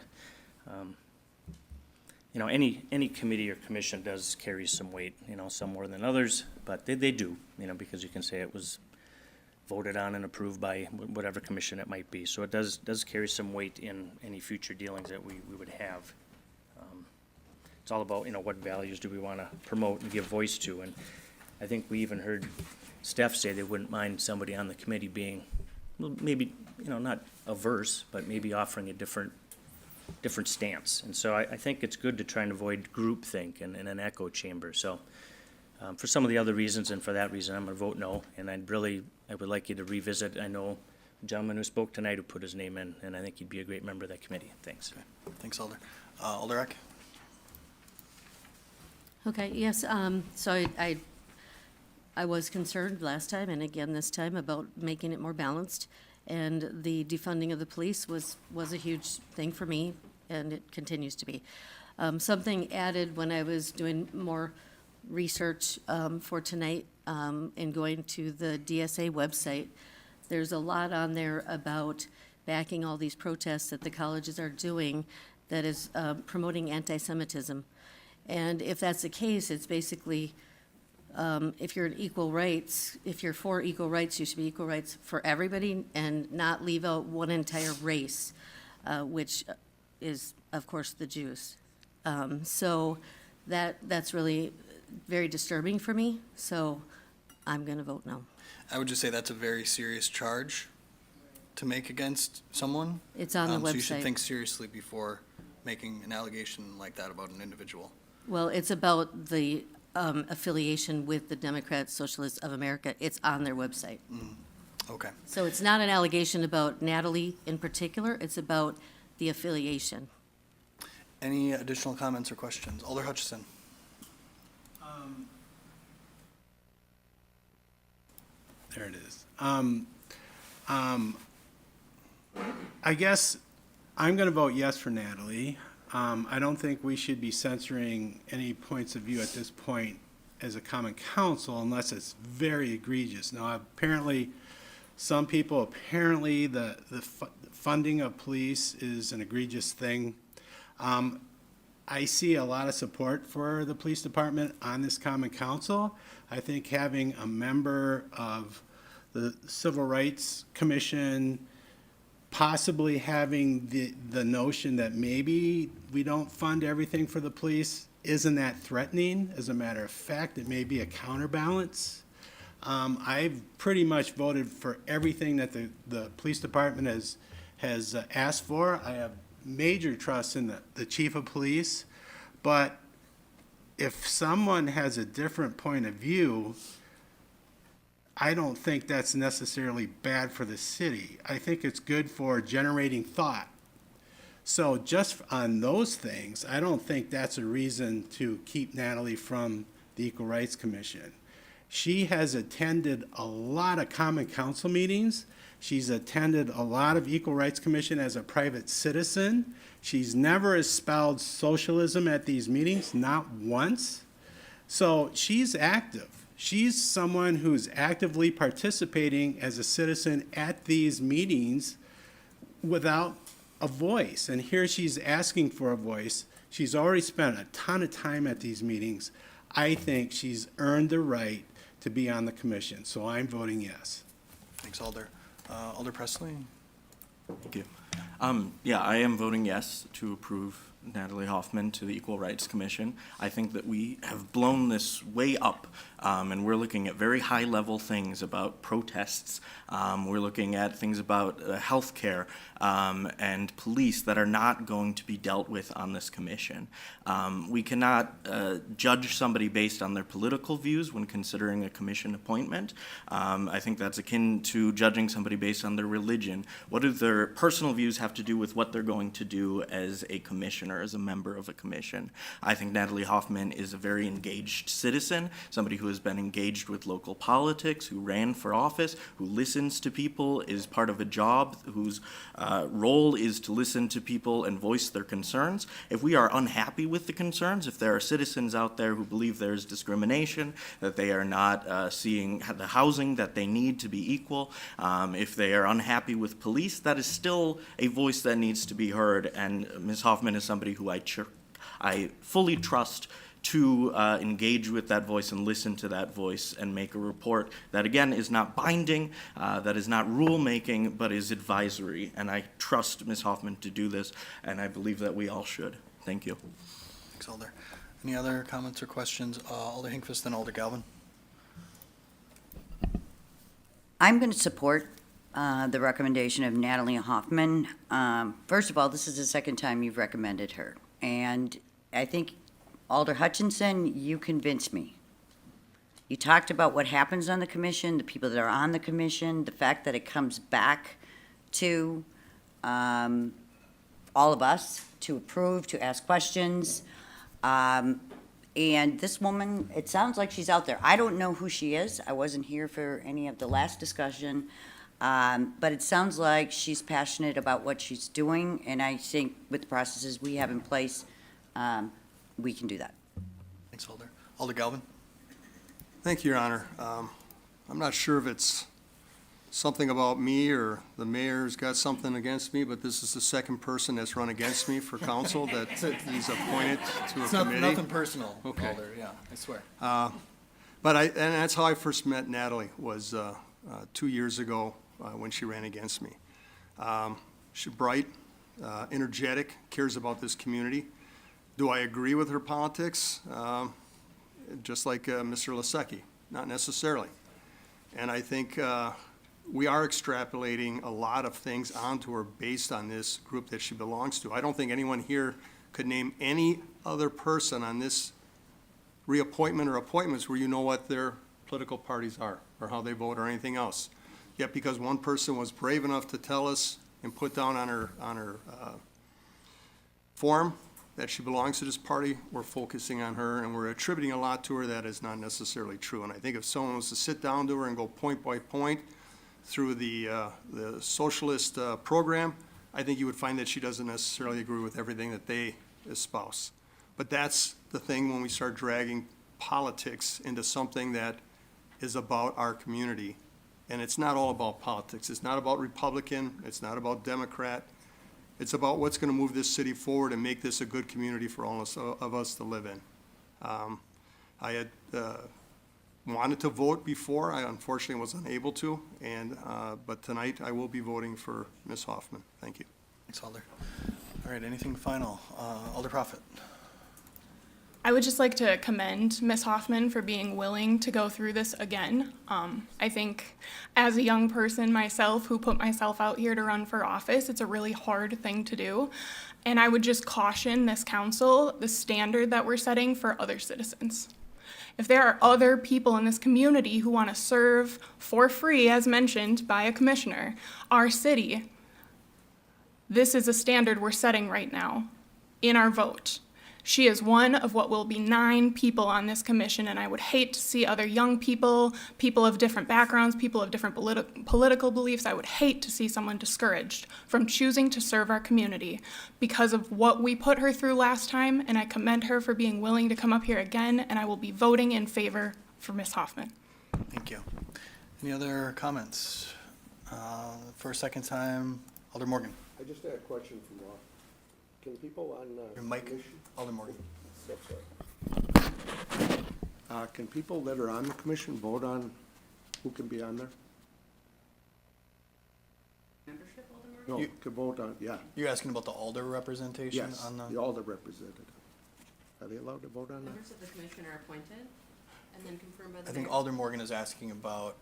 You know, any committee or commission does carry some weight, you know, some more than others, but they do, you know, because you can say it was voted on and approved by whatever commission it might be. So it does carry some weight in any future dealings that we would have. It's all about, you know, what values do we want to promote and give voice to. And I think we even heard Steph say they wouldn't mind somebody on the committee being, well, maybe, you know, not averse, but maybe offering a different stance. And so I think it's good to try and avoid groupthink and an echo chamber. So for some of the other reasons and for that reason, I'm going to vote no. And I would like you to revisit. I know a gentleman who spoke tonight who put his name in, and I think he'd be a great member of that committee. Thanks. Okay. Thanks, Alder. Alder Eck? Okay, yes, so I was concerned last time and again this time about making it more balanced. And the defunding of the police was a huge thing for me, and it continues to be. Something added when I was doing more research for tonight and going to the DSA website. There's a lot on there about backing all these protests that the colleges are doing that is promoting anti-Semitism. And if that's the case, it's basically if you're for equal rights, you should be equal rights for everybody and not leave out one entire race, which is, of course, the Jews. So that's really very disturbing for me, so I'm going to vote no. I would just say that's a very serious charge to make against someone. It's on the So you should website. think seriously before making an allegation like that about an individual. Well, it's about the affiliation with the Democrat Socialists of America. It's on their website. Okay. So it's not an allegation about Natalie in particular, it's about the affiliation. Any additional comments or questions? Alder Hutchison? There it is. I guess I'm going to vote yes for Natalie. I don't think we should be censoring any points of view at this point as a common council unless it's very egregious. Now, apparently, some people, the funding of police is an egregious thing. I see a lot of support for the police department on this common council. I think having a member of the Civil Rights Commission possibly having the notion that maybe we don't fund everything for the police isn't that threatening. As a matter of fact, it may be a counterbalance. I've pretty much voted for everything that the police department has asked for. I have major trust in the chief of police, but if someone has a different point of view, I don't think that's necessarily bad for the city. I think it's good for generating thought. So just on those things, I don't think that's a reason to keep Natalie from the Equal Rights Commission. She has attended a lot of common council meetings. She's attended a lot of Equal Rights Commission as a private citizen. She's never espoused socialism at these meetings, not once. So she's active. She's someone who's actively participating as a citizen at these meetings without a voice. And here she's asking for a voice. She's already spent a ton of time at these meetings. I think she's earned the right to be on the commission. So I'm voting yes. Thanks, Alder. Alder Presley? Thank you. Yeah, I am voting yes to approve Natalie Hoffman to the Equal Rights Commission. I think that we have blown this way up, and we're looking at very high-level things about protests. We're looking at things about healthcare and police that are not going to be dealt with on this commission. We cannot judge somebody based on their political views when considering a commission appointment. I think that's akin to judging somebody based on their religion. What do their personal views have to do with what they're going to do as a commissioner, as a member of a commission? I think Natalie Hoffman is a very engaged citizen, somebody who has been engaged with local politics, who ran for office, who listens to people, is part of a job whose role is to listen to people and voice their concerns. If we are unhappy with the concerns, if there are citizens out there who believe there's discrimination, that they are not seeing the housing that they need to be equal, if they are unhappy with police, that is still a voice that needs to be heard, and Ms. Hoffman is somebody who I fully trust to engage with that voice and listen to that voice and make a report that, again, is not binding, that is not rulemaking, but is advisory. And I trust Ms. Hoffman to do this, and I believe that we all should. Thank you. Thanks, Alder. Any other comments or questions? Alder Hinkvist, then Alder Galvin. I'm going to support the recommendation of Natalie Hoffman. First of all, this is the second time you've recommended her. And I think, Alder Hutchinson, you convinced me. You talked about what happens on the commission, the people that are on the commission, the fact that it comes back to all of us to approve, to ask questions. And this woman, it sounds like she's out there. I don't know who she is. I wasn't here for any of the last discussion. But it sounds like she's passionate about what she's doing, and I think with the processes we have in place, we can do that. Thanks, Alder. Alder Galvin. Thank you, Your Honor. I'm not sure if it's something about me or the mayor's got something against me, but this is the second person that's run against me for council that he's appointed to a It's committee. nothing personal, Okay. Alder, yeah, I swear. And that's how I first met Natalie, was 2 years ago when she ran against me. She's bright, energetic, cares about this community. Do I agree with her politics? Just like Mr. Lasecki, not necessarily. And I think we are extrapolating a lot of things onto her based on this group that she belongs to. I don't think anyone here could name any other person on this reappointment or appointments where you know what their political parties are or how they vote or anything else. Yet because one person was brave enough to tell us and put down on her form that she belongs to this party, we're focusing on her and we're attributing a lot to her that is not necessarily true. And I think if someone was to sit down to her and go point by point through the socialist program, I think you would find that she doesn't necessarily agree with everything that they espouse. But that's the thing when we start dragging politics into something that is about our community. And it's not all about politics. It's not about Republican. It's not about Democrat. It's about what's going to move this city forward and make this a good community for all of us to live in. I had wanted to vote before. I unfortunately was unable to. But tonight I will be voting for Ms. Hoffman. Thank you. Thanks, Alder. All right, anything final? Alder Prophet. I would just like to commend Ms. Hoffman for being willing to go through this again. I think as a young person myself who put myself out here to run for office, it's a really hard thing to do. And I would just caution this council, the standard that we're setting for other citizens. If there are other people in this community who want to serve for free, as mentioned by a commissioner, our city, this is a standard we're setting right now in our vote. She is one of what will be 9 people on this commission, and I would hate to see other young people, people of different backgrounds, people of different political beliefs. I would hate to see someone discouraged from choosing to serve our community because of what we put her through last time, and I commend her for being willing to come up here again, and I will be voting in favor for Ms. Hoffman. Thank you. Any other comments? For a second time, Alder Morgan. I just had a question from Rob. Can people on Your mic, commission- Alder Morgan. So sorry. Can people that are on the commission vote on who can be on there? Membership, Alderman? No, You- to vote on, yeah, You're asking about the Alder representation yes, on the Alder representative. Are they allowed to vote on that? Members of the commission are appointed and then confirmed by the I think mayor. Alder Morgan is asking about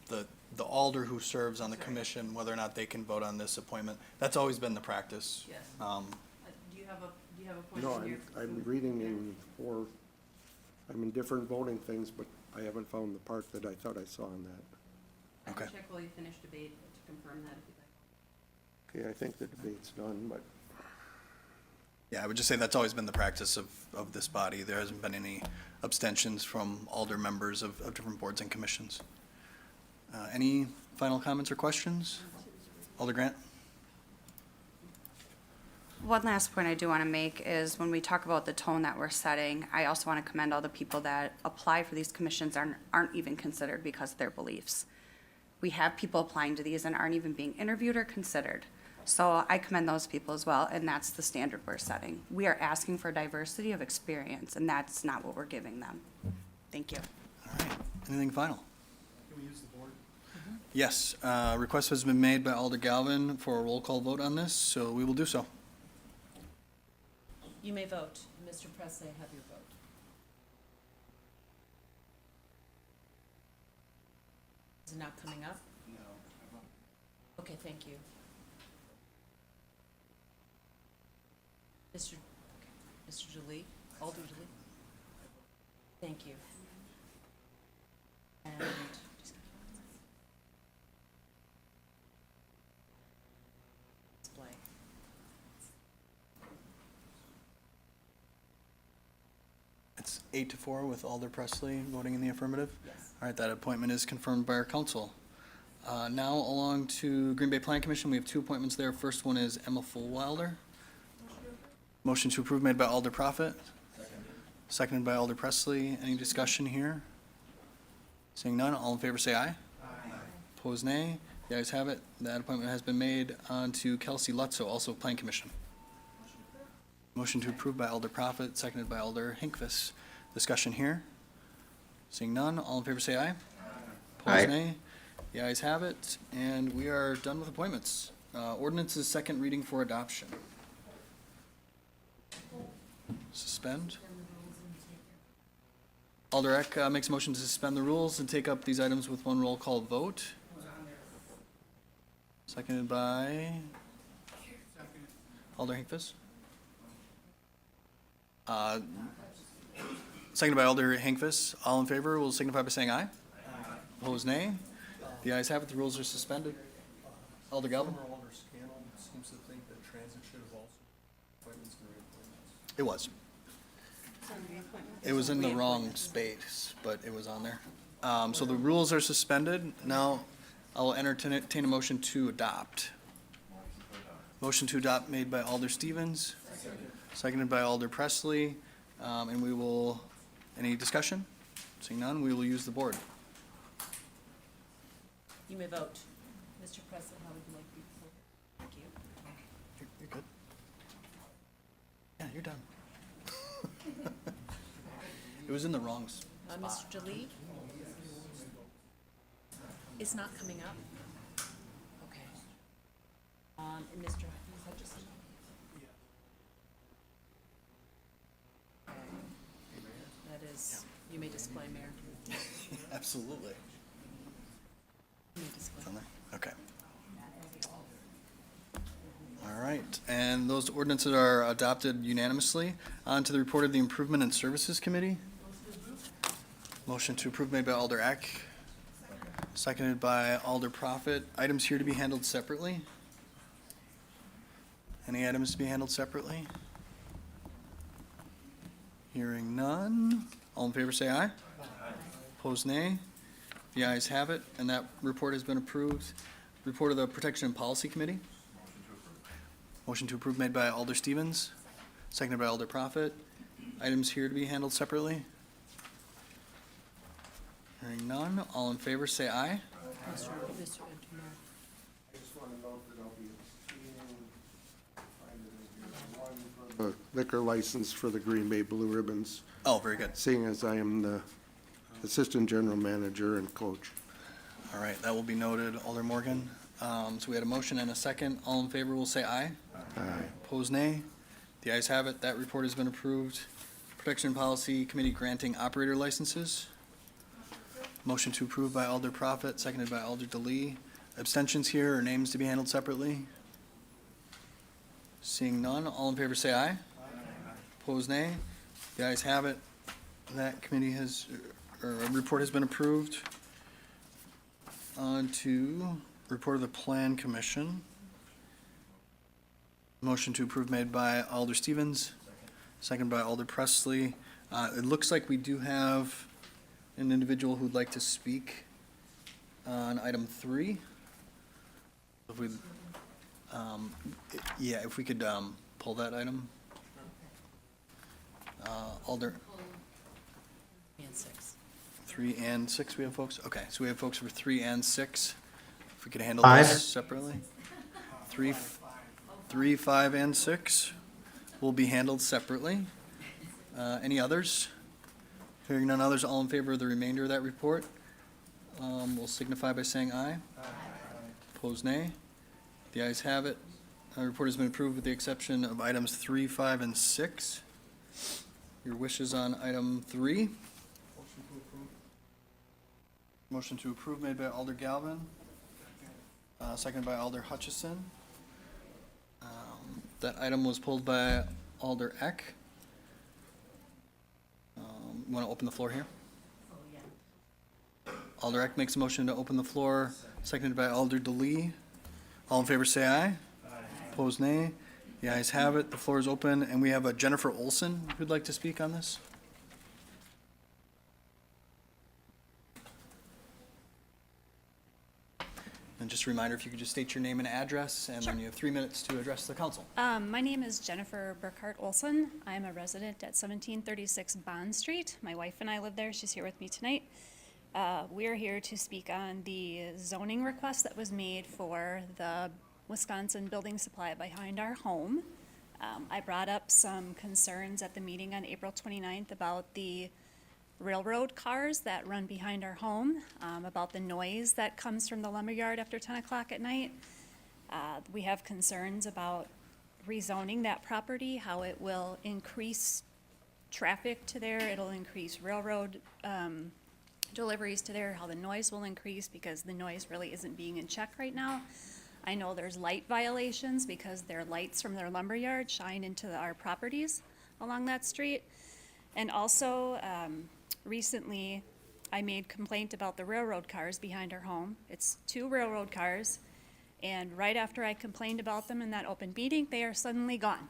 the Alder who serves on the commission, whether or not they can vote on this appointment. That's always been the practice. Yes. Do you have a point No, in your? I'm reading I'm in different voting things, but I haven't found the part that I thought I saw on that. I can Okay. check while you finish debate to confirm that if you'd like. Okay, I think the debate's done, but Yeah, I would just say that's always been the practice of this body. There hasn't been any abstentions from Alder members of different boards and commissions. Any final comments or questions? Alder Grant? One last point I do want to make is when we talk about the tone that we're setting, I also want to commend all the people that apply for these commissions aren't even considered because of their beliefs. We have people applying to these and aren't even being interviewed or considered. So I commend those people as well, and that's the standard we're setting. We are asking for diversity of experience, and that's not what we're giving them. Thank you. All right, anything final? Can we use the board? Yes, request has been made by Alder Galvin for a roll call vote on this, so we will do so. You may vote. Mr. Presley, have your vote. Is it not coming up? No. Okay, thank you. Mr. Jolie, Alder Jolie? Thank you. And display. It's 8-4 with Alder Presley voting in the affirmative? Yes. All right, that appointment is confirmed by our council. Now along to Green Bay Plan Commission, we have two appointments there. First one is Emma Fullwilder. Motion to approve made by Alder Prophet. Seconded by Alder Presley. Any discussion here? Seeing none, all in favor say aye. Aye. Opposed, nay. The ayes have it. That appointment has been made on to Kelsey Lutzo, also Plan Commission. Motion to approve by Alder Prophet, seconded by Alder Hinkvis. Discussion here? Seeing none, all in favor say aye. Opposed, Aye. nay. The ayes have it, and we are done with appointments. Ordinance is second reading for adoption. Suspend. Alder Eck makes a motion to suspend the rules and take up these items with one roll call vote. Seconded by Alder Hinkvis. Seconded by Alder Hinkvis. All in favor will signify by saying aye. Opposed, nay. The ayes have it. The rules are suspended. Alder Galvin? Alder Scannell seems to think that transit should have also appointments and reappointments. It was. It was in the wrong space, but it was on there. So the rules are suspended. Now I'll entertain a motion to adopt. Motion to adopt made by Alder Stevens, seconded by Alder Presley, and we will, any discussion? Seeing none, we will use the board. You may vote. Mr. Presley, how would you like to be voted? Thank you. You're good. Yeah, you're done. It was in the wrong spot. Mr. Jolie? It's not coming up? Okay. And Mr. Hutchison? Okay. That is, you may display, Mayor. Absolutely. You may display. It's on there? Okay. All right, and those ordinances are adopted unanimously. On to the report of the Improvement and Services Committee. Motion to approve made by Alder Eck, seconded by Alder Prophet. Items here to be handled separately? Any items to be handled separately? Hearing none. All in favor say aye. Opposed, nay. The ayes have it, and that report has been approved. Report of the Protection and Policy Committee. Motion to approve made by Alder Stevens, seconded by Alder Prophet. Items here to be handled separately? Hearing none, all in favor say aye. Mr. Mayor. I just want to note that I'll be abstaining. The liquor license for the Green Bay Blue Ribbons, Oh, very good. seeing as I am the Assistant General Manager and Coach. All right, that will be noted. Alder Morgan, So we had a motion and a second. All in favor will say aye. Aye. Opposed, nay. The ayes have it. That report has been approved. Protection Policy Committee granting operator licenses. Motion to approve by Alder Prophet, seconded by Alder DeLee. Abstentions here or names to be handled separately? Seeing none, all in favor say aye. Opposed, nay. The ayes have it. That committee has, or a report has been approved. On to report of the Plan Commission. Motion to approve made by Alder Stevens, second by Alder Presley. It looks like we do have an individual who'd like to speak on item 3. If we, yeah, if we could pull that item. Alder. 3 and 6 we have folks? Okay, so we have folks for 3 and 6. If we could handle those separately. 3, 5, and 6 will be handled separately. Any others? Hearing none others, all in favor of the remainder of that report, will signify by saying aye. Opposed, nay. The ayes have it. The report has been approved with the exception of items 3, 5, and 6. Your wishes on item 3? Motion to approve made by Alder Galvin, seconded by Alder Hutchison. That item was pulled by Alder Eck. You want to open the floor here? Alder Eck makes a motion to open the floor, seconded by Alder DeLee. All in favor say aye. Opposed, nay. The ayes have it. The floor is open, and we have a Jennifer Olson who'd like to speak on this. And just a reminder, if you could just state your name and address, and then you have 3 minutes to address the council. My name is Jennifer Burkhart Olson. I'm a resident at 1736 Bond Street. My wife and I live there. She's here with me tonight. We're here to speak on the zoning request that was made for the Wisconsin building supply behind our home. I brought up some concerns at the meeting on April 29th about the railroad cars that run behind our home, about the noise that comes from the lumberyard after 10 o'clock at night. We have concerns about rezoning that property, how it will increase traffic to there, it'll increase railroad deliveries to there, how the noise will increase because the noise really isn't being in check right now. I know there's light violations because their lights from their lumberyard shine into our properties along that street. And also, recently, I made complaint about the railroad cars behind our home. It's 2 railroad cars, and right after I complained about them in that open meeting, they are suddenly gone.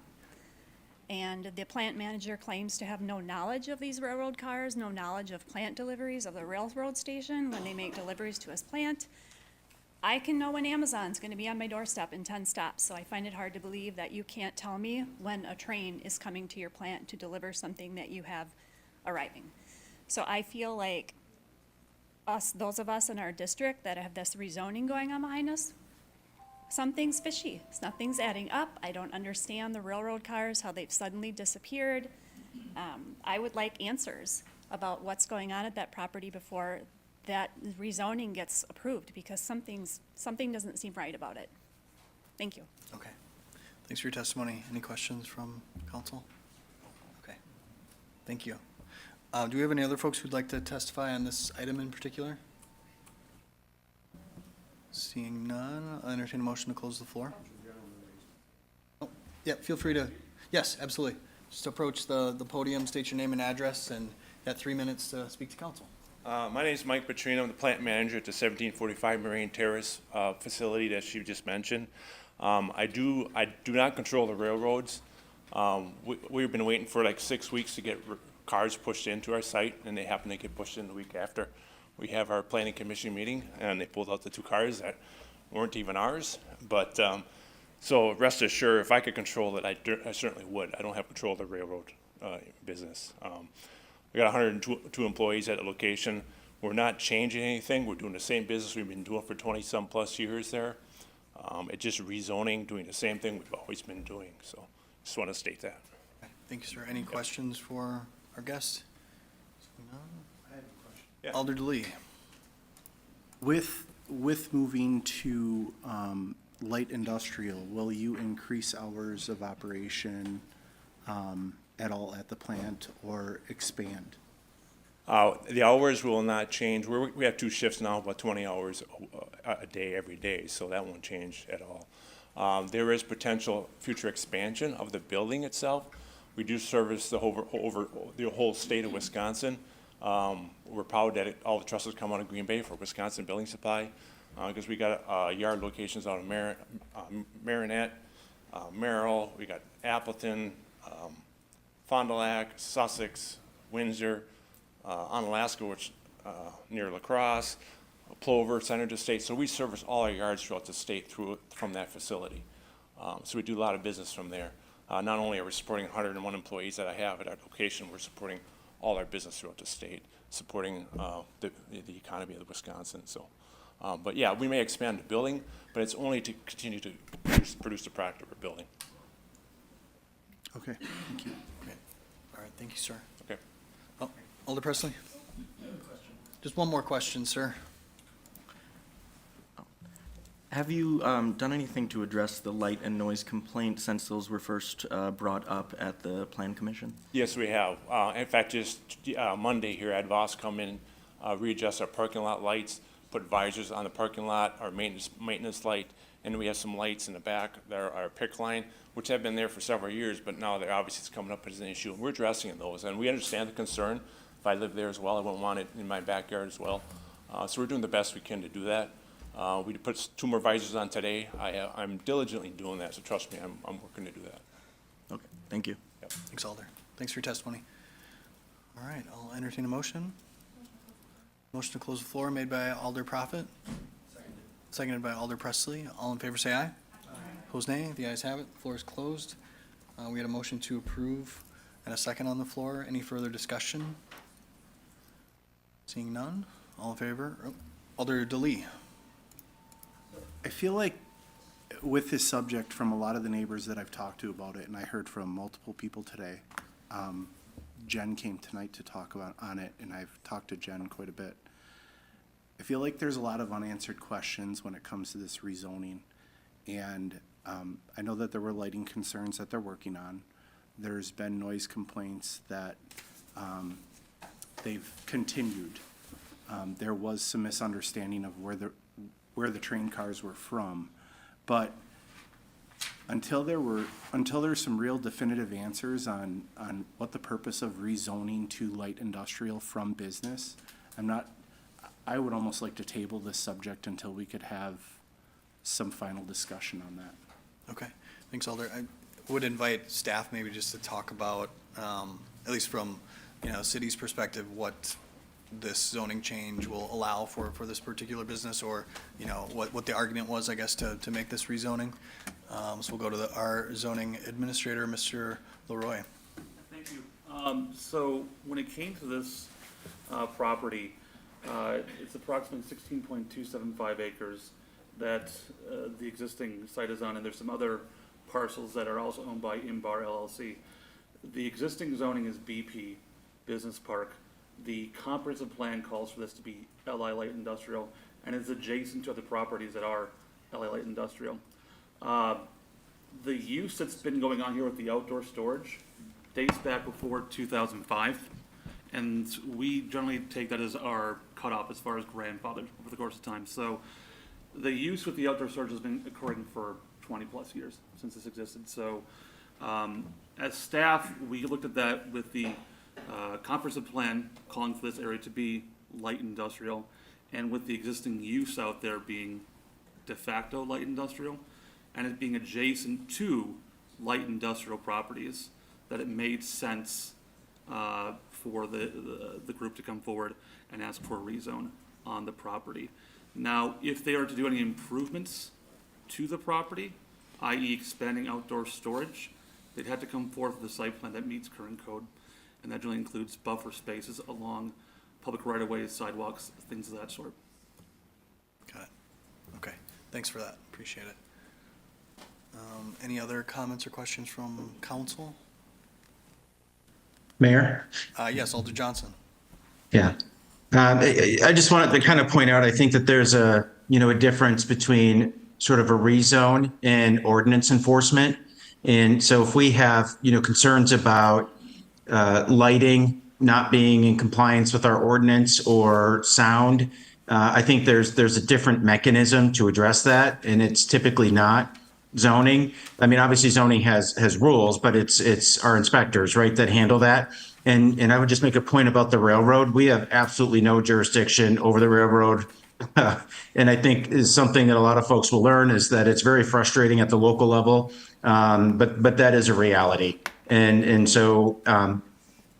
And the plant manager claims to have no knowledge of these railroad cars, no knowledge of plant deliveries of the railroad station when they make deliveries to his plant. I can know when Amazon's gonna be on my doorstep in 10 stops, so I find it hard to believe that you can't tell me when a train is coming to your plant to deliver something that you have arriving. So I feel like those of us in our district that have this rezoning going on behind us, something's fishy. Nothing's adding up. I don't understand the railroad cars, how they've suddenly disappeared. I would like answers about what's going on at that property before that rezoning gets approved, because something doesn't seem right about it. Thank you. Okay. Thanks for your testimony. Any questions from council? Okay. Thank you. Do we have any other folks who'd like to testify on this item in particular? Seeing none, I'll entertain a motion to close the floor. Oh, yeah, feel free to, yes, absolutely. Just approach the podium, state your name and address, and you got 3 minutes to speak to council. My name is Mike Petrino. I'm the plant manager at the 1745 Marine Terrace facility that she just mentioned. I do not control the railroads. We've been waiting for like 6 weeks to get cars pushed into our site, and they happen to get pushed in the week after. We have our planning commission meeting, and they pulled out the 2 cars that weren't even ours. But so rest assured, if I could control it, I certainly would. I don't have control of the railroad business. We got 102 employees at the location. We're not changing anything. We're doing the same business we've been doing for 20-some plus years there. It's just rezoning, doing the same thing we've always been doing. So just want to state that. Thank you, sir. Any questions for our guest? No? I have a question. Alder DeLee. With with moving to light industrial, will you increase hours of operation at all at the plant or expand? The hours will not change. We have 2 shifts now, about 20 hours a day, every day, so that won't change at all. There is potential future expansion of the building itself. We do service the whole state of Wisconsin. We're proud that all the trusses come out of Green Bay for Wisconsin Building Supply, because we got yard locations out of Marinette, Merrill, we got Appleton, Fond du Lac, Sussex, Windsor, Onalaska, which near La Crosse, Plover, Center to State. So we service all our yards throughout the state from that facility. So we do a lot of business from there. Not only are we supporting 101 employees that I have at our location, we're supporting all our business throughout the state, supporting the economy of Wisconsin. So, but yeah, we may expand the building, but it's only to continue to produce the product that we're building. Okay, thank you. Okay. All right, thank you, sir. Okay. Oh, Alder Presley? Just one more question, sir. Have you done anything to address the light and noise complaints since those were first brought up at the Plan Commission? Yes, we have. In fact, just Monday here, I had Voss come in, readjust our parking lot lights, put visors on the parking lot, our maintenance light, and we have some lights in the back that are our PIC line, which have been there for several years, but now they're obviously it's coming up as an issue. And we're addressing those, and we understand the concern. If I lived there as well, I wouldn't want it in my backyard as well. So we're doing the best we can to do that. We put 2 more visors on today. I'm diligently doing that, so trust me, I'm working to do that. Okay, thank you. Yep. Thanks, Alder. Thanks for your testimony. All right, I'll entertain a motion. Motion to close the floor made by Alder Prophet. Seconded by Alder Presley. All in favor say aye. Aye. Opposed nay. The ayes have it. Floor is closed. We had a motion to approve and a second on the floor. Any further discussion? Seeing none. All in favor? Oh, Alder DeLee. I feel like with this subject, from a lot of the neighbors that I've talked to about it, and I heard from multiple people today, Jen came tonight to talk on it, and I've talked to Jen quite a bit. I feel like there's a lot of unanswered questions when it comes to this rezoning, and I know that there were lighting concerns that they're working on. There's been noise complaints that they've continued. There was some misunderstanding of where the train cars were from, but until there's some real definitive answers on what the purpose of rezoning to light industrial from business, I would almost like to table this subject until we could have some final discussion on that. Okay, thanks, Alder. I would invite staff maybe just to talk about, at least from, city's perspective, what this zoning change will allow for this particular business, or, what the argument was, I guess, to make this rezoning. So we'll go to our zoning administrator, Mr. Leroy. Thank you. So when it came to this property, it's approximately 16.275 acres that the existing site is on, and there's some other parcels that are also owned by Imbar LLC. The existing zoning is BP, Business Park. The comprehensive plan calls for this to be LI Light Industrial, and is adjacent to other properties that are LI Light Industrial. The use that's been going on here with the outdoor storage dates back before 2005, and we generally take that as our cutoff as far as grandfathered over the course of time. So the use with the outdoor storage has been occurring for 20 plus years since this existed. So as staff, we looked at that with the comprehensive plan calling for this area to be light industrial, and with the existing use out there being de facto light industrial, and it being adjacent to light industrial properties, that it made sense for the group to come forward and ask for a rezone on the property. Now, if they are to do any improvements to the property, i.e. expanding outdoor storage, they'd have to come forth with a site plan that meets current code, and that generally includes buffer spaces along public right-of-ways, sidewalks, things of that sort. Got it. Okay, thanks for that. Appreciate it. Any other comments or questions from council? Mayor? Yes, Alder Johnson. Yeah. I just wanted to kind of point out, I think that there's a a difference between sort of a rezone and ordinance enforcement. And so if we have, concerns about lighting not being in compliance with our ordinance or sound, I think there's a different mechanism to address that, and it's typically not zoning. I mean, obviously zoning has rules, but it's our inspectors, right, that handle that. And I would just make a point about the railroad. We have absolutely no jurisdiction over the railroad. And I think is something that a lot of folks will learn is that it's very frustrating at the local level. But that is a reality. And so I'm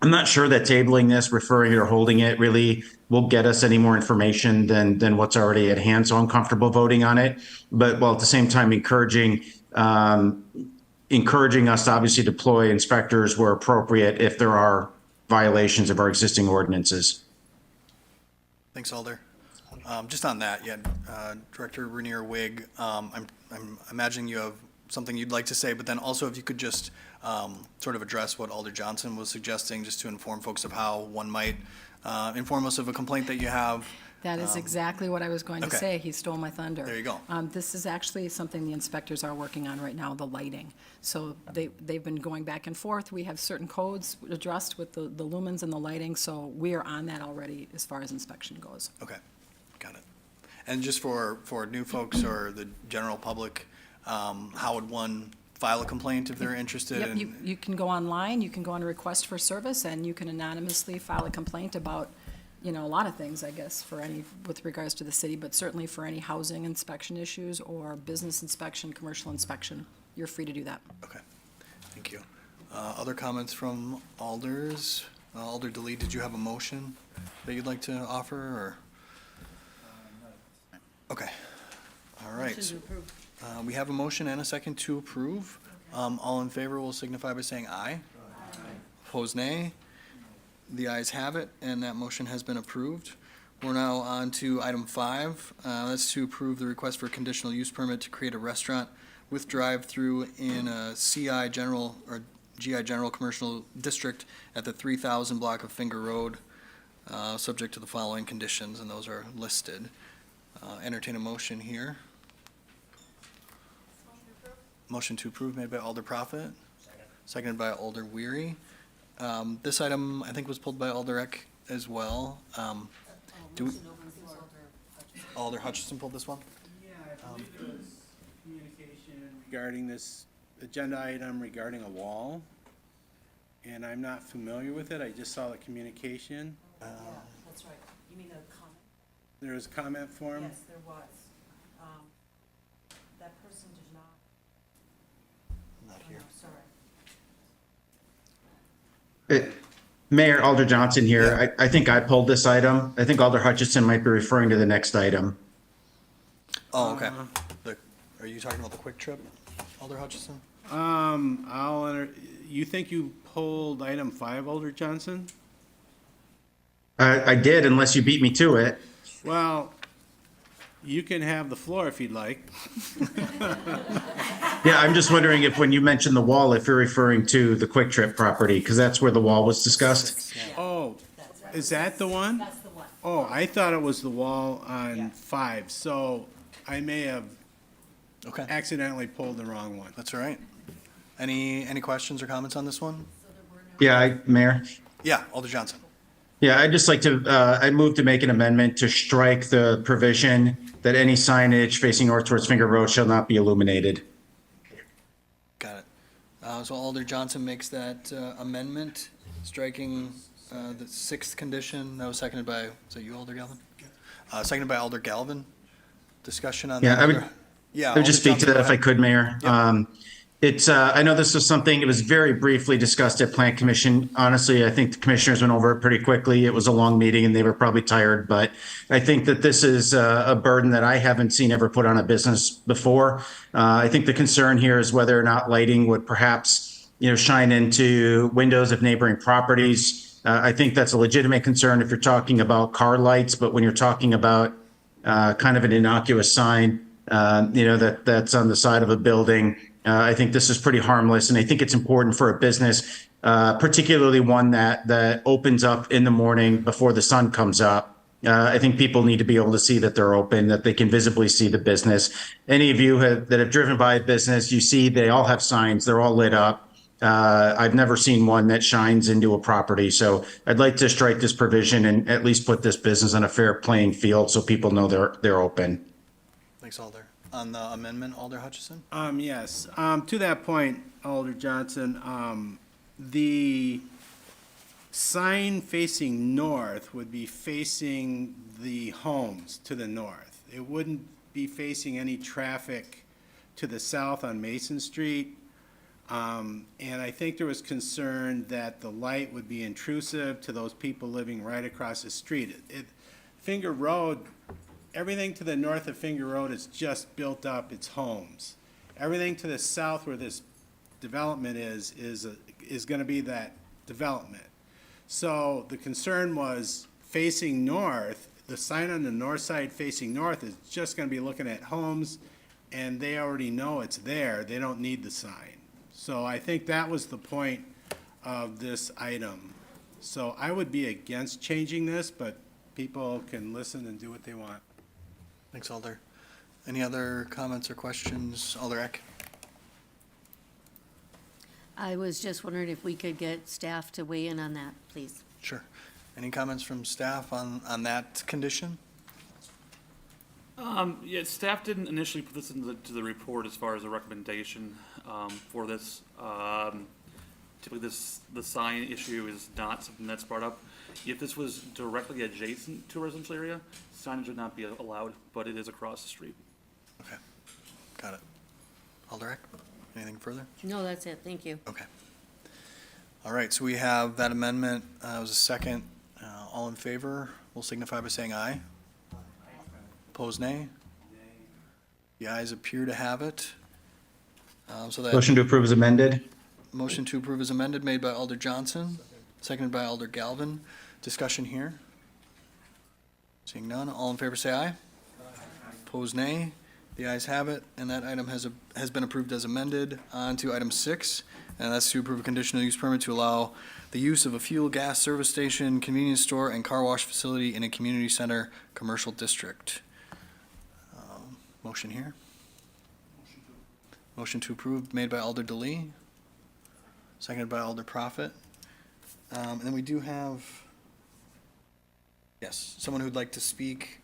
not sure that tabling this, referring it or holding it really will get us any more information than what's already at hand. So I'm comfortable voting on it, but while at the same time encouraging us to obviously deploy inspectors where appropriate if there are violations of our existing ordinances. Thanks, Alder. Just on that, Director Renier Wig, I'm imagining you have something you'd like to say, but then also if you could just sort of address what Alder Johnson was suggesting, just to inform folks of how one might inform us of a complaint that you have. That is exactly what I was going to okay. say. He stole my thunder. There you go. This is actually something the inspectors are working on right now, the lighting. So they've been going back and forth. We have certain codes addressed with the lumens and the lighting, so we are on that already as far as inspection goes. Okay, got it. And just for new folks or the general public, how would one file a complaint if they're interested? Yep, you can go online, you can go on a request for service, and you can anonymously file a complaint about, a lot of things, I guess, with regards to the city, but certainly for any housing inspection issues or business inspection, commercial inspection, you're free to do that. Okay, thank you. Other comments from alders? Alder DeLee, did you have a motion that you'd like to offer, or? Okay, all right. Motion to approve. We have a motion and a second to approve. All in favor will signify by saying aye. Aye. Opposed, nay. The ayes have it, and that motion has been approved. We're now on to item 5. That's to approve the request for a conditional use permit to create a restaurant with drive-through in a CI General or GI General Commercial District at the 3000 block of Finger Road, subject to the following conditions, and those are listed. Entertain a motion here. Motion to approve made by Alder Prophet. Seconded by Alder Weary. This item, I think, was pulled by Alder Eck as well. Alder Hutchinson pulled this one? Yeah, I believe there was communication regarding this agenda item regarding a wall, and I'm not familiar with it. I just saw the communication. That's right. You mean a comment? There was a comment form? Yes, there was. That person did not. Not here. Sorry. Mayor, Alder Johnson here. I think I pulled this item. I think Alder Hutchinson might be referring to the next item. Oh, okay. Are you talking about the Quick Trip, Alder Hutchinson? You think you pulled item 5, Alder Johnson? I did, unless you beat me to it. Well, you can have the floor if you'd like. Yeah, I'm just wondering if when you mentioned the wall, if you're referring to the Quick Trip property, because that's where the wall was discussed. Oh, is that the one? That's the one. Oh, I thought it was the wall on 5, so I may have accidentally pulled the wrong one. That's all right. Any questions or comments on this one? Yeah, Mayor? Yeah, Alder Johnson. Yeah, I'd just like to, I move to make an amendment to strike the provision that any signage facing north towards Finger Road shall not be illuminated. Got it. So Alder Johnson makes that amendment, striking the 6th condition. That was seconded by, is that you, Alder Galvin? Seconded by Alder Galvin. Discussion on that. I would just speak to that if I could, Mayor. Yep. I know this was something, it was very briefly discussed at Plant Commission. Honestly, I think the commissioners went over it pretty quickly. It was a long meeting and they were probably tired, but I think that this is a burden that I haven't seen ever put on a business before. I think the concern here is whether or not lighting would perhaps, shine into windows of neighboring properties. I think that's a legitimate concern if you're talking about car lights, but when you're talking about kind of an innocuous sign, that's on the side of a building, I think this is pretty harmless, and I think it's important for a business, particularly one that opens up in the morning before the sun comes up, I think people need to be able to see that they're open, that they can visibly see the business. Any of you that have driven by a business, you see they all have signs, they're all lit up. I've never seen one that shines into a property. So I'd like to strike this provision and at least put this business on a fair playing field so people know they're open. Thanks, Alder. On the amendment, Alder Hutchison? Yes, to that point, Alder Johnson, the sign facing north would be facing the homes to the north. It wouldn't be facing any traffic to the south on Mason Street. And I think there was concern that the light would be intrusive to those people living right across the street. Finger Road, everything to the north of Finger Road is just built up, it's homes. Everything to the south where this development is gonna be that development. So the concern was facing north, the sign on the north side facing north is just gonna be looking at homes, and they already know it's there, they don't need the sign. So I think that was the point of this item. So I would be against changing this, but people can listen and do what they want. Thanks, Alder. Any other comments or questions? Alder Eck? I was just wondering if we could get staff to weigh in on that, please. Sure. Any comments from staff on that condition? Yeah, staff didn't initially put this into the report as far as a recommendation for this. Typically, the sign issue is not something that's brought up. If this was directly adjacent to a residential area, signage would not be allowed, but it is across the street. Okay, got it. Alder Eck, anything further? No, that's it, thank you. Okay. All right, so we have that amendment. It was a second. All in favor will signify by saying aye. Opposed, nay? The ayes appear to have it. So that Motion to approve is amended. motion to approve is amended, made by Alder Johnson, seconded by Alder Galvin. Discussion here? Seeing none, all in favor say aye. Opposed, nay. The ayes have it, and that item has been approved as amended. On to item 6, and that's to approve a conditional use permit to allow the use of a fuel gas service station, convenience store, and car wash facility in a community center commercial district. Motion here? Motion to approve made by Alder DeLee, seconded by Alder Prophet. And then we do have, yes, someone who'd like to speak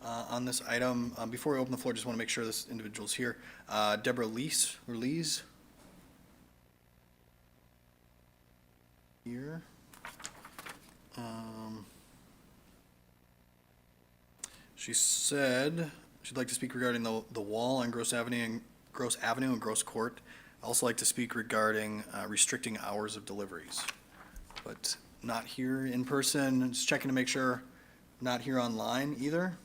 on this item. Before we open the floor, just want to make sure this individual's here. Deborah Lees, or Lees? Here. She said she'd like to speak regarding the wall on Gross Avenue and Gross Court. I'd also like to speak regarding restricting hours of deliveries, but not here in person. Just checking to make sure, not here online either.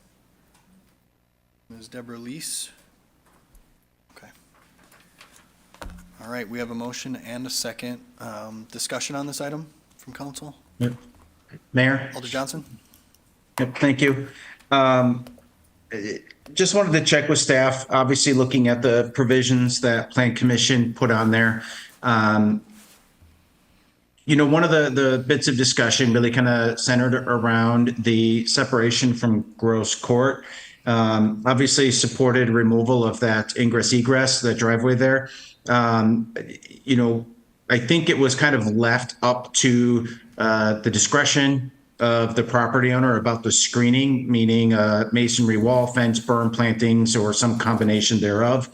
Ms. Deborah Lees. Okay. All right, we have a motion and a second. Discussion on this item from council? Yep. Mayor? Alder Johnson? Yep, thank you. Just wanted to check with staff, obviously looking at the provisions that Plan Commission put on there. You know, one of the bits of discussion really kind of centered around the separation from Gross Court. Obviously supported removal of that ingress egress, that driveway there. You know, I think it was kind of left up to the discretion of the property owner about the screening, meaning masonry wall, fence, berm, plantings, or some combination thereof.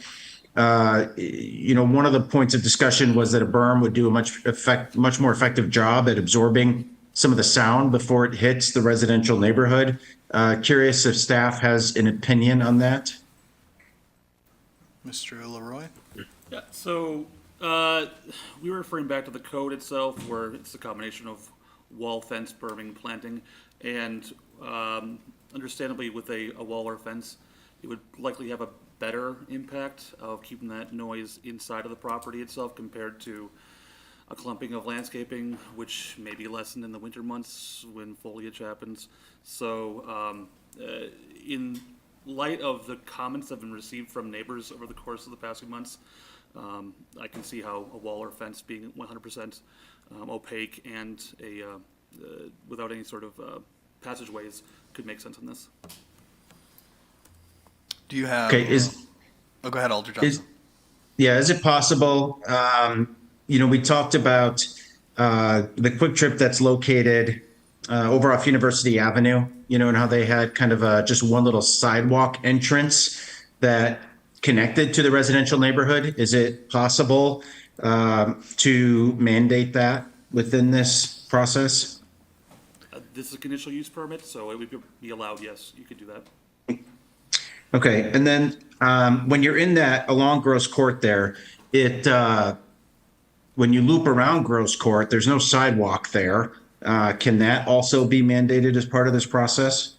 You know, one of the points of discussion was that a berm would do a much more effective job at absorbing some of the sound before it hits the residential neighborhood. Curious if staff has an opinion on that. Mr. Leroy? Yeah, so we were referring back to the code itself, where it's a combination of wall, fence, berming, planting, and understandably with a wall or fence, it would likely have a better impact of keeping that noise inside of the property itself compared to a clumping of landscaping, which may be lessened in the winter months when foliage happens. So in light of the comments that have been received from neighbors over the course of the past few months, I can see how a wall or fence being 100% opaque and without any sort of passageways could make sense in this. Do you have? Okay, Oh, go ahead, Alder is, Johnson. yeah, is it possible, we talked about the Quick Trip that's located over off University Avenue, and how they had kind of just one little sidewalk entrance that connected to the residential neighborhood. Is it possible to mandate that within this process? This is a conditional use permit, so it would be allowed, yes, you could do that. Okay, and then when you're in that along Gross Court there, when you loop around Gross Court, there's no sidewalk there. Can that also be mandated as part of this process?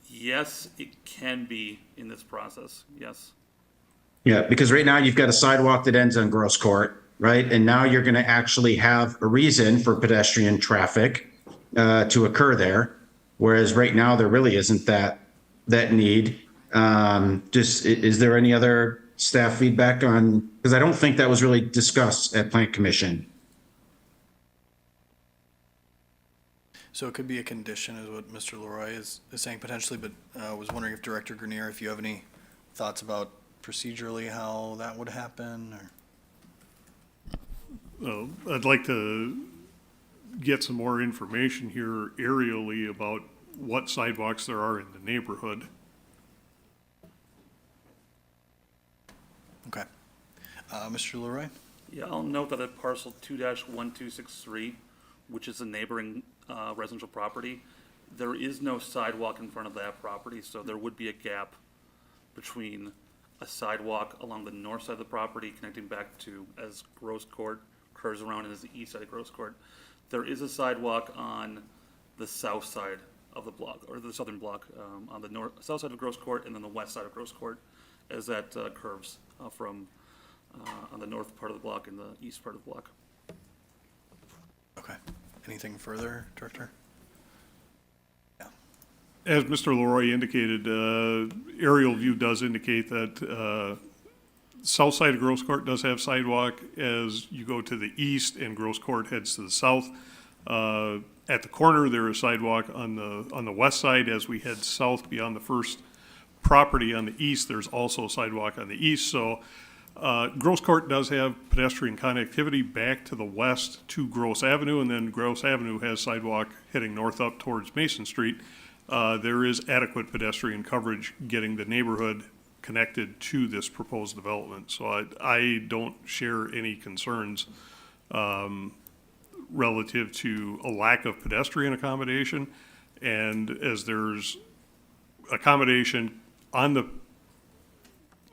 Yes, it can be in this process, yes. Yeah, because right now you've got a sidewalk that ends on Gross Court, right? And now you're going to actually have a reason for pedestrian traffic to occur there, whereas right now there really isn't that need. Is there any other staff feedback on? Because I don't think that was really discussed at Plan Commission. So it could be a condition, is what Mr. Leroy is saying potentially, but I was wondering if Director Grenier, if you have any thoughts about procedurally how that would happen, or? I'd like to get some more information here aerially about what sidewalks there are in the neighborhood. Okay. Mr. Leroy? Yeah, I'll note that at parcel 2-1263, which is a neighboring residential property, there is no sidewalk in front of that property, so there would be a gap between a sidewalk along the north side of the property connecting back to as Gross Court curves around and is the east side of Gross Court. There is a sidewalk on the south side of the block, or the southern block, on the south side of Gross Court and then the west side of Gross Court as that curves from on the north part of the block and the east part of the block. Okay. Anything further, Director? As Mr. Leroy indicated, aerial view does indicate that south side of Gross Court does have sidewalk as you go to the east and Gross Court heads to the south. At the corner, there is sidewalk on the west side. As we head south beyond the first property on the east, there's also sidewalk on the east. So Gross Court does have pedestrian connectivity back to the west to Gross Avenue, and then Gross Avenue has sidewalk heading north up towards Mason Street. There is adequate pedestrian coverage getting the neighborhood connected to this proposed development. So I don't share any concerns relative to a lack of pedestrian accommodation. And as there's accommodation on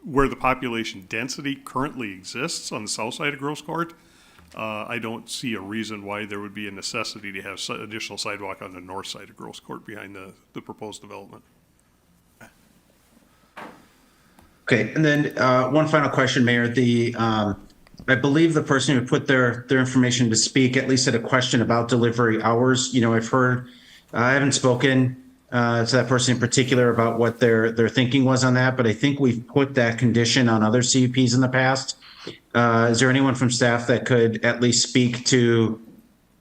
where the population density currently exists on the south side of Gross Court, I don't see a reason why there would be a necessity to have additional sidewalk on the north side of Gross Court behind the proposed development. Okay, and then one final question, Mayor. I believe the person who put their information to speak at least had a question about delivery hours. I haven't spoken to that person in particular about what their thinking was on that, but I think we've put that condition on other CUPs in the past. Is there anyone from staff that could at least speak to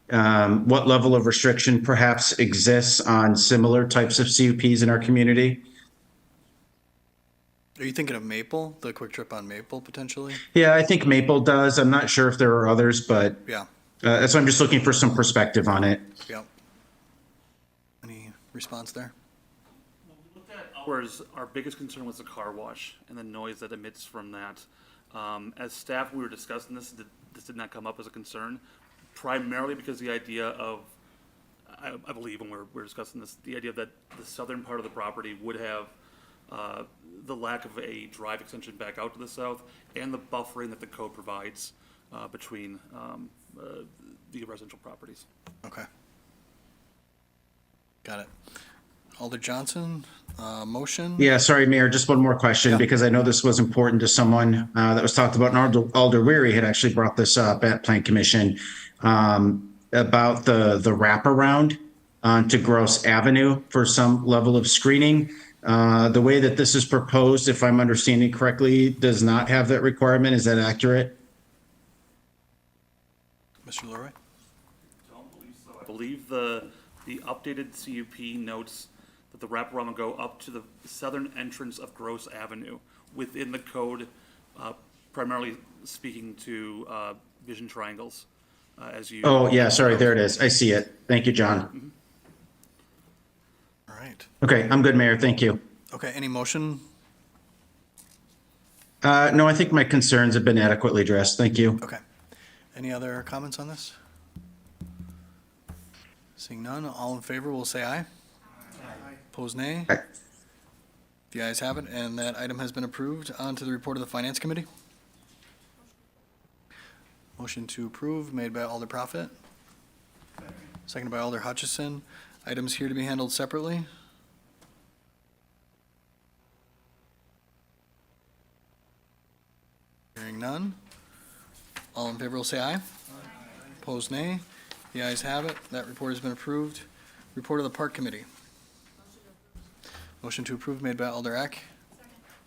what level of restriction perhaps exists on similar types of CUPs in our community? Are you thinking of Maple, the Quick Trip on Maple potentially? Yeah, I think Maple does. I'm not sure if there are others, but Yeah, so I'm just looking for some perspective on it. yeah. Any response there? Hours, our biggest concern was the car wash and the noise that emits from that. As staff, we were discussing this did not come up as a concern, primarily because the idea of, I believe when we're discussing this, the idea that the southern part of the property would have the lack of a drive extension back out to the south and the buffering that the code provides between the residential properties. Okay. Got it. Alder Johnson, motion? Yeah, sorry, Mayor, just one more question, because I know this was important to someone that was talked about, and Alder Weary had actually brought this up at Plan Commission about the wraparound onto Gross Avenue for some level of screening. The way that this is proposed, if I'm understanding correctly, does not have that requirement. Is that accurate? Mr. Leroy? I believe the updated CUP notes that the wraparound will go up to the southern entrance of Gross Avenue within the code, primarily speaking to vision triangles, as you. Oh, yeah, sorry, there it is. I see it. Thank you, John. All right. Okay, I'm good, Mayor. Thank you. Okay, any motion? No, I think my concerns have been adequately addressed. Thank you. Okay. Any other comments on this? Seeing none, all in favor will say aye. Opposed, nay. Aye. The ayes have it, and that item has been approved. On to the report of the Finance Committee. Motion to approve made by Alder Prophet. Seconded by Alder Hutchison. Items here to be handled separately. Hearing none. All in favor will say aye. Opposed, nay. The ayes have it. That report has been approved. Report of the Park Committee. Motion to approve made by Alder Eck.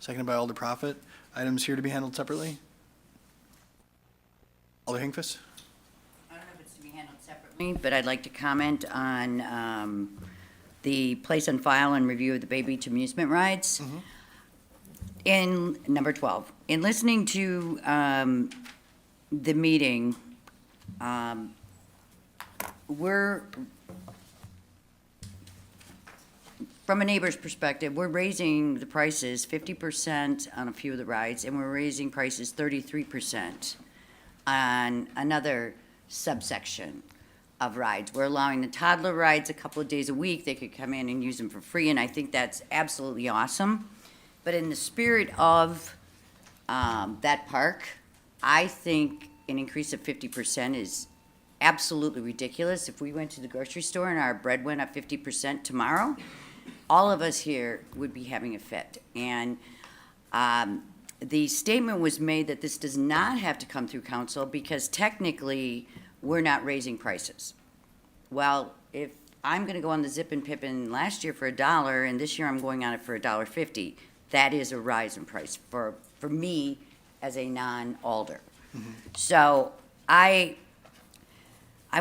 Seconded by Alder Prophet. Items here to be handled separately. Alder Hinkfist? I don't know if it's to be handled separately, but I'd like to comment on the place on file and review of the Bay Beach amusement rides. In number 12, in listening to the meeting, we're, from a neighbor's perspective, we're raising the prices 50% on a few of the rides, and we're raising prices 33% on another subsection of rides. We're allowing the toddler rides a couple of days a week. They could come in and use them for free, and I think that's absolutely awesome. But in the spirit of that park, I think an increase of 50% is absolutely ridiculous. If we went to the grocery store and our bread went up 50% tomorrow, all of us here would be having a fit. And the statement was made that this does not have to come through council because technically we're not raising prices. Well, if I'm gonna go on the Zip and Pippin last year for $1 and this year I'm going on it for $1.50, that is a rise in price for me as a non-alder. So I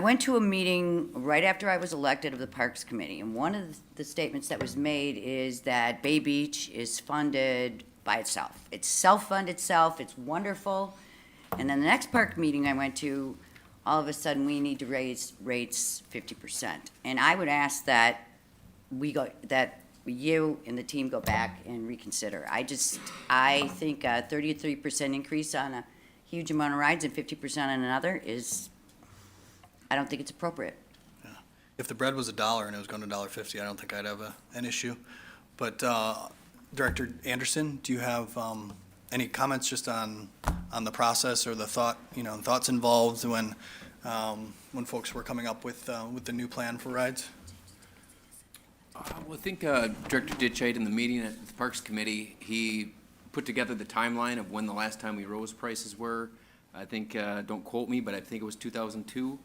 went to a meeting right after I was elected of the Parks Committee, and one of the statements that was made is that Bay Beach is funded by itself. It's self-funded itself, it's wonderful. And then the next park meeting I went to, all of a sudden, we need to raise rates 50%. And I would ask that you and the team go back and reconsider. I think a 33% increase on a huge amount of rides and 50% on another is, I don't think it's appropriate. If the bread was $1 and it was going to $1.50, I don't think I'd have an issue. But Director Anderson, do you have any comments just on the process or the thoughts involved when folks were coming up with the new plan for rides? Well, I think Director Ditchite in the meeting at the Parks Committee, he put together the timeline of when the last time we rose prices were. I think, don't quote me, but I think it was 2002.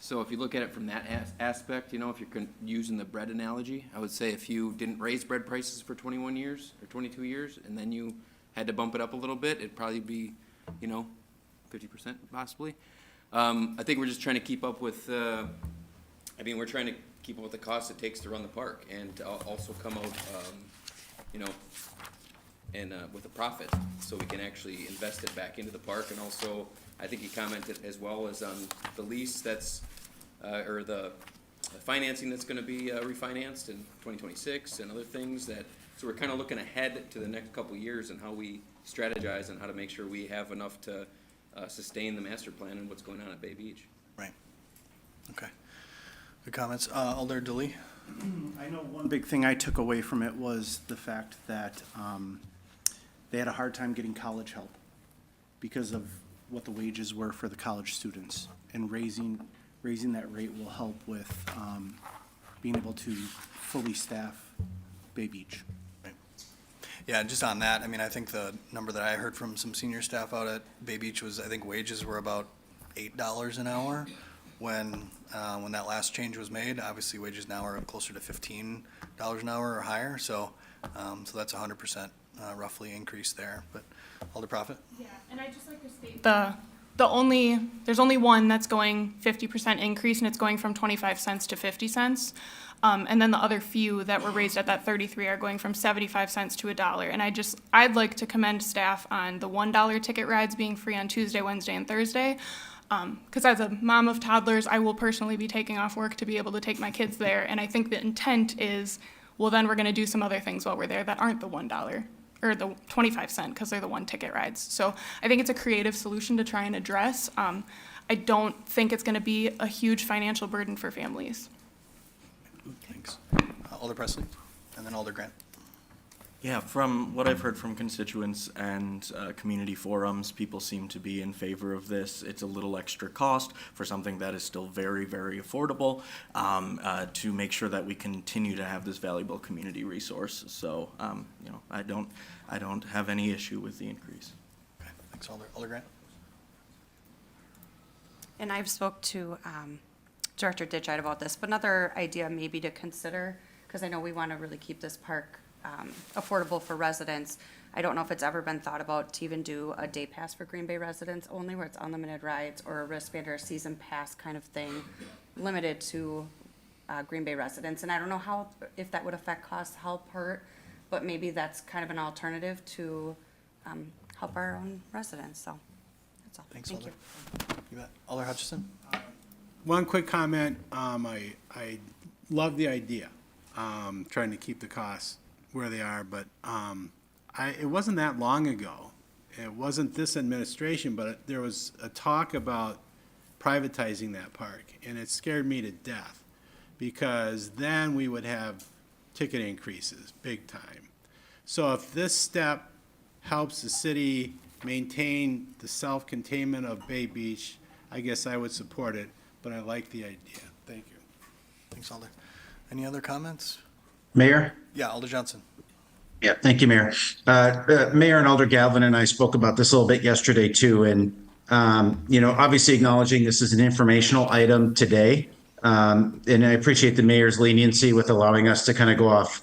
So if you look at it from that aspect, if you're using the bread analogy, I would say if you didn't raise bread prices for 21 years or 22 years, and then you had to bump it up a little bit, it'd probably be, 50% possibly. I think we're just trying to keep up with, we're trying to keep up with the cost it takes to run the park and also come out, with a profit, so we can actually invest it back into the park. And also, I think he commented as well as on the lease that's, or the financing that's gonna be refinanced in 2026 and other things so we're kind of looking ahead to the next couple of years and how we strategize and how to make sure we have enough to sustain the master plan and what's going on at Bay Beach. Right. Okay. Good comments. Alder Dooley? I know one big thing I took away from it was the fact that they had a hard time getting college help because of what the wages were for the college students. And raising that rate will help with being able to fully staff Bay Beach. Right. Yeah, just on that, I think the number that I heard from some senior staff out at Bay Beach was, I think wages were about $8 an hour when that last change was made. Obviously, wages now are closer to $15 an hour or higher, so that's 100% roughly increase there. But Alder Prophet? Yeah, and I'd just like to state the there's only one that's going 50% increase, and it's going from 25 cents to 50 cents. And then the other few that were raised at that 33 are going from 75 cents to $1. And I'd like to commend staff on the $1 ticket rides being free on Tuesday, Wednesday, and Thursday. Because as a mom of toddlers, I will personally be taking off work to be able to take my kids there. And I think the intent is, well, then we're going to do some other things while we're there that aren't the $1 or the 25 cent, because they're the one ticket rides. So I think it's a creative solution to try and address. I don't think it's going to be a huge financial burden for families. Thanks. Alder Presley, and then Alder Grant. Yeah, from what I've heard from constituents and community forums, people seem to be in favor of this. It's a little extra cost for something that is still very, very affordable, to make sure that we continue to have this valuable community resource. So, I don't have any issue with the increase. Okay, thanks, Alder Grant. And I've spoke to Director Ditchite about this, but another idea maybe to consider, because I know we want to really keep this park affordable for residents. I don't know if it's ever been thought about to even do a day pass for Green Bay residents only, where it's unlimited rides, or a wristband or a season pass kind of thing, limited to Green Bay residents. And I don't know if that would affect cost, help, hurt, but maybe that's kind of an alternative to help our own residents. So that's all. Thanks, Thank Alder. you. You bet. Alder Hutchison. One quick comment, I love the idea, trying to keep the costs where they are, but it wasn't that long ago. It wasn't this administration, but there was a talk about privatizing that park, and it scared me to death, because then we would have ticket increases, big time. So if this step helps the city maintain the self-containment of Bay Beach, I guess I would support it, but I like the idea. Thank you. Thanks, Alder. Any other comments? Mayor? Yeah, Alder Johnson. Yeah, thank you, Mayor. Mayor and Alder Galvin and I spoke about this a little bit yesterday too, and obviously acknowledging this is an informational item today, and I appreciate the mayor's leniency with allowing us to kind of go off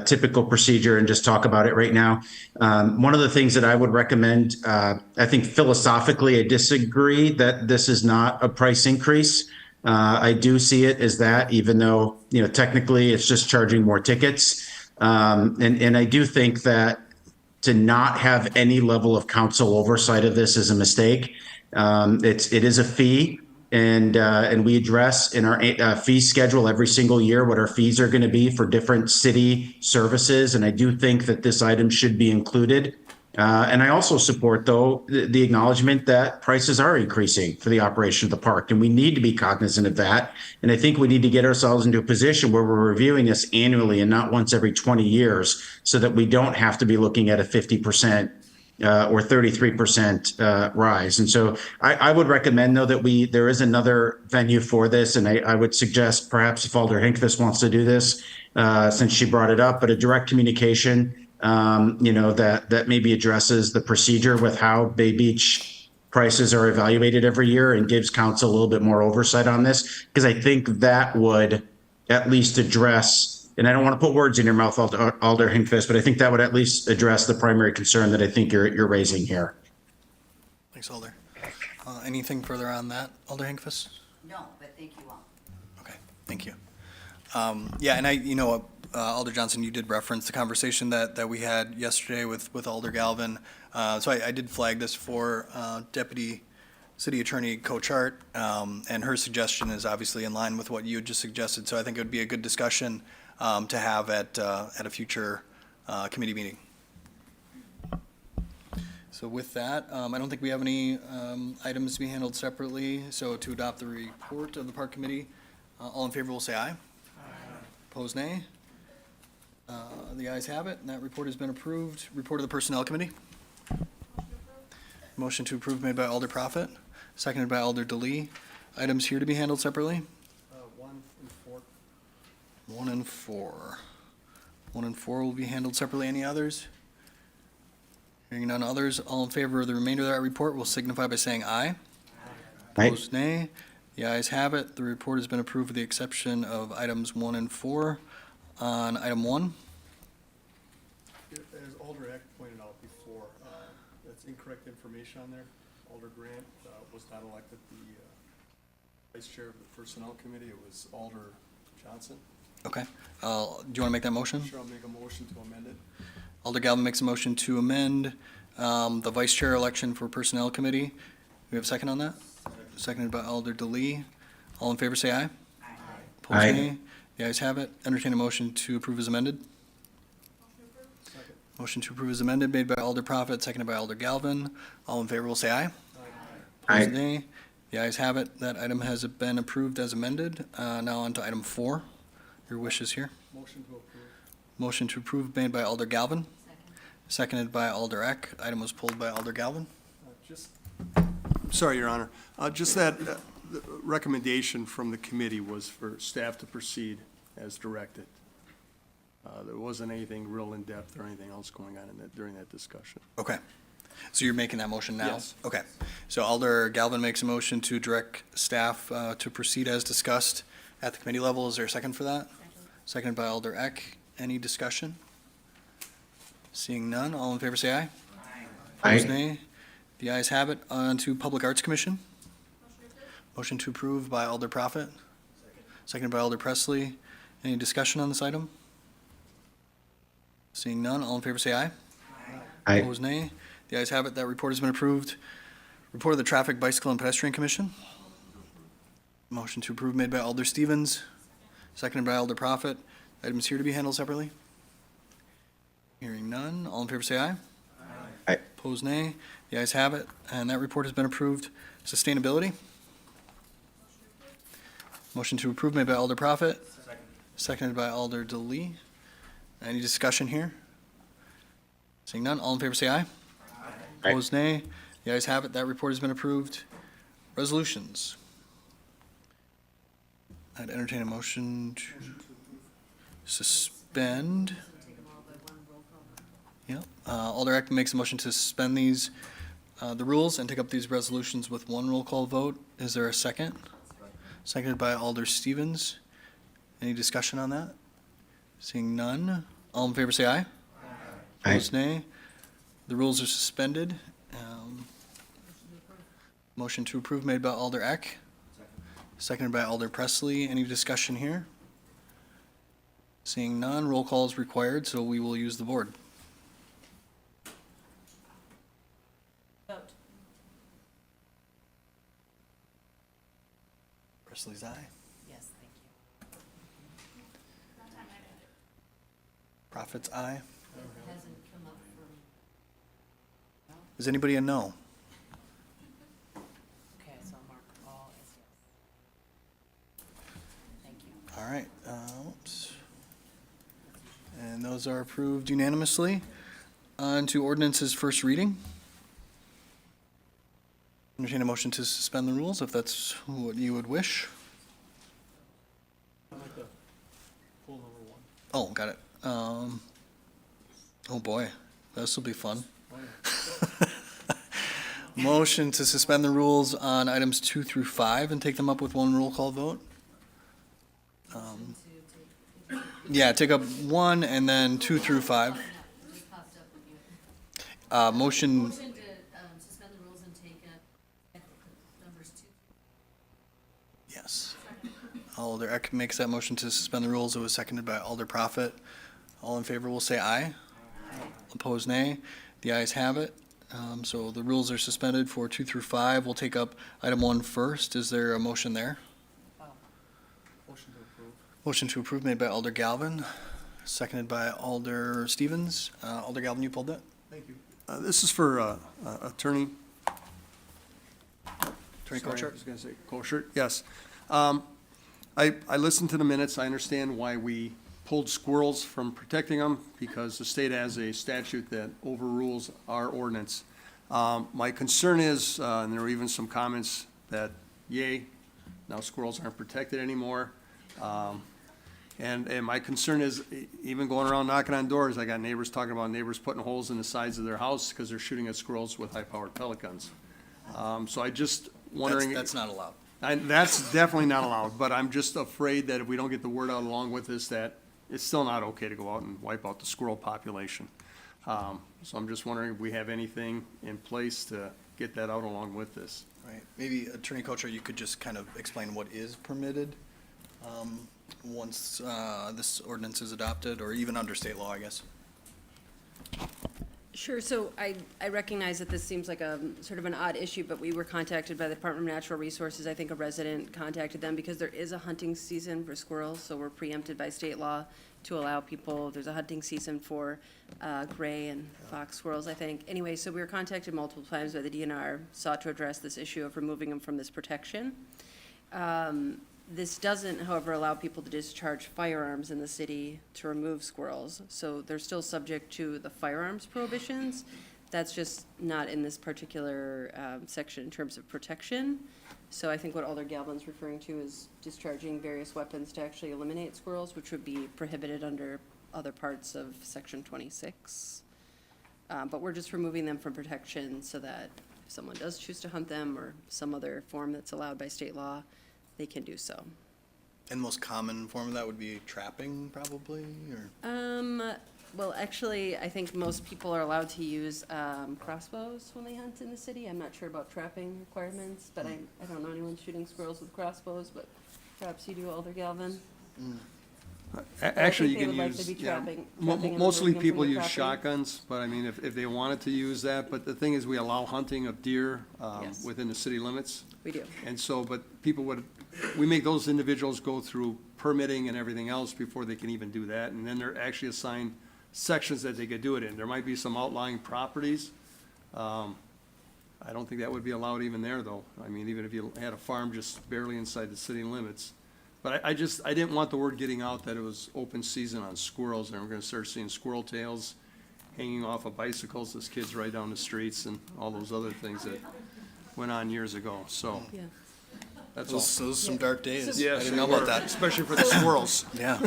typical procedure and just talk about it right now. One of the things that I would recommend, I think philosophically, I disagree that this is not a price increase. I do see it as that, even though technically it's just charging more tickets. And I do think that to not have any level of council oversight of this is a mistake. It is a fee, and we address in our fee schedule every single year what our fees are going to be for different city services. And I do think that this item should be included. And I also support, though, the acknowledgement that prices are increasing for the operation of the park, and we need to be cognizant of that. And I think we need to get ourselves into a position where we're reviewing this annually and not once every 20 years, so that we don't have to be looking at a 50% or 33% rise. And so I would recommend, though, that there is another venue for this, and I would suggest perhaps if Alder Hinkvist wants to do this, since she brought it up, but a direct communication that maybe addresses the procedure with how Bay Beach prices are evaluated every year and gives council a little bit more oversight on this, because I think that would at least address, and I don't want to put words in your mouth, Alder Hinkvist, but I think that would at least address the primary concern that I think you're raising here. Thanks, Alder. Anything further on that, Alder Hinkvist? No, but thank you all. Okay, thank you. Yeah, and Alder Johnson, you did reference the conversation that we had yesterday with Alder Galvin. So I did flag this for Deputy City Attorney Coach Hart, and her suggestion is obviously in line with what you had just suggested. So I think it would be a good discussion to have at a future committee meeting. So with that, I don't think we have any items to be handled separately. So to adopt the report of the Park Committee, all in favor will say aye. Opposed, nay. The ayes have it, and that report has been approved. Report of the Personnel Committee. Motion to approve made by Alder Prophet, seconded by Alder DeLee. Items here to be handled separately? 1 and 4. 1 and 4. 1 and 4 will be handled separately. Any others? Hearing none others, all in favor of the remainder of that report will signify by saying aye. Aye. Opposed, nay. The ayes have it. The report has been approved with the exception of items 1 and 4. On item 1. As Alder Eck pointed out before, that's incorrect information on there. Alder Grant was not elected the vice chair of the Personnel Committee. It was Alder Johnson. Okay. Do you want to make that motion? Sure, I'll make a motion to amend it. Alder Galvin makes a motion to amend the vice chair election for Personnel Committee. We have a second on that? Seconded by Alder DeLee. All in favor, say aye. Opposed, Aye. nay. The ayes have it. Entertain a motion to approve as amended. Motion to approve as amended made by Alder Prophet, seconded by Alder Galvin. All in favor will say aye. Opposed, Aye. nay. The ayes have it. That item has been approved as amended. Now on to item 4. Your wishes here. Motion to approve. Motion to approve made by Alder Galvin. Seconded by Alder Eck. Item was pulled by Alder Galvin. Sorry, Your Honor. Just that the recommendation from the committee was for staff to proceed as directed. There wasn't anything real in-depth or anything else going on in that, during that discussion. Okay. So you're making that motion now? Yes. Okay. So Alder Galvin makes a motion to direct staff to proceed as discussed at the committee level. Is there a second for that? Seconded by Alder Eck. Any discussion? Seeing none, all in favor say aye. Opposed, Aye. nay. The ayes have it. On to Public Arts Commission. Motion to approve by Alder Prophet. Seconded by Alder Presley. Any discussion on this item? Seeing none, all in favor say aye. Aye. Opposed, nay. The ayes have it. That report has been approved. Report of the Traffic, Bicycle, and Pedestrian Commission. Motion to approve made by Alder Stevens, seconded by Alder Prophet. Items here to be handled separately. Hearing none. All in favor say aye. Aye. Opposed, nay. The ayes have it, and that report has been approved. Sustainability. Motion to approve made by Alder Prophet, seconded by Alder DeLee. Any discussion here? Seeing none, all in favor say aye. Aye. Opposed, nay. The ayes have it. That report has been approved. Resolutions. I'd entertain a motion to suspend. Yep. Alder Eck makes a motion to suspend these, the rules and take up these resolutions with one roll call vote. Is there a second? Seconded by Alder Stevens. Any discussion on that? Seeing none. All in favor say aye. Aye. Opposed, nay. The rules are suspended. Motion to approve made by Alder Eck. Seconded by Alder Presley. Any discussion here? Seeing none, roll call is required, so we will use the board. Vote. Presley's aye. Yes, thank you. Prophet's aye. Hasn't come up for. Is anybody a no? Okay, so I'll mark all as yes. Thank you. All right. Oops. And those are approved unanimously. On to ordinances first reading. Entertain a motion to suspend the rules if that's what you would wish. I'd like to pull number 1. Oh, got it. Oh boy, this will be fun. Motion to suspend the rules on items 2 through 5 and take them up with one roll call vote. Yeah, take up 1 and then 2 through 5. Just popped up with you. Motion, Motion to suspend the rules and take numbers 2. yes. Alder Eck makes that motion to suspend the rules. It was seconded by Alder Prophet. All in favor will say aye. Opposed, nay. The ayes have it. So the rules are suspended for 2 through 5. We'll take up item 1 first. Is there a motion there? Motion to approve. Motion to approve made by Alder Galvin, seconded by Alder Stevens. Alder Galvin, you pulled that? Thank you. This is for Attorney. Attorney Sorry, I Kochert? was going to say Kochert, yes. I listened to the minutes. I understand why we pulled squirrels from protecting them, because the state has a statute that overrules our ordinance. My concern is, and there were even some comments that, yay, now squirrels aren't protected anymore. And my concern is, even going around knocking on doors, I got neighbors talking about neighbors putting holes in the sides of their house because they're shooting at squirrels with high-powered pellet guns. So I just wondering. That's not allowed. That's definitely not allowed, but I'm just afraid that if we don't get the word out along with this, that it's still not okay to go out and wipe out the squirrel population. So I'm just wondering if we have anything in place to get that out along with this. Right, maybe Attorney Kocher, you could just kind of explain what is permitted once this ordinance is adopted, or even under state law, I guess. Sure, so I recognize that this seems like a sort of an odd issue, but we were contacted by the Department of Natural Resources. I think a resident contacted them because there is a hunting season for squirrels, so we're preempted by state law to allow people, there's a hunting season for gray and fox squirrels, I think. Anyway, so we were contacted multiple times by the DNR, sought to address this issue of removing them from this protection. This doesn't, however, allow people to discharge firearms in the city to remove squirrels, so they're still subject to the firearms prohibitions. That's just not in this particular section in terms of protection. So I think what Alder Galvin's referring to is discharging various weapons to actually eliminate squirrels, which would be prohibited under other parts of Section 26. But we're just removing them from protection so that if someone does choose to hunt them or some other form that's allowed by state law, they can do so. And the most common form of that would be trapping, probably, or? Well, actually, I think most people are allowed to use crossbows when they hunt in the city. I'm not sure about trapping requirements, but I don't know anyone shooting squirrels with crossbows, but perhaps you do, Alder Galvin. Actually, you they can would like to use, be yeah, trapping and mostly removing them from people the use property. shotguns, but I mean, if they wanted to use that, but the thing is, we allow hunting of deer Yes. within the city limits. We do. And so, but people would, we make those individuals go through permitting and everything else before they can even do that, and then they're actually assigned sections that they could do it in. There might be some outlying properties. I don't think that would be allowed even there, though. I mean, even if you had a farm just barely inside the city limits. But I didn't want the word getting out that it was open season on squirrels, and we're gonna start seeing squirrel tails hanging off of bicycles as kids ride down the streets and all those other things that went on years ago, so. Yeah. That's all. Those are some dark days. Yes, I didn't know about that. especially for the squirrels. Yeah.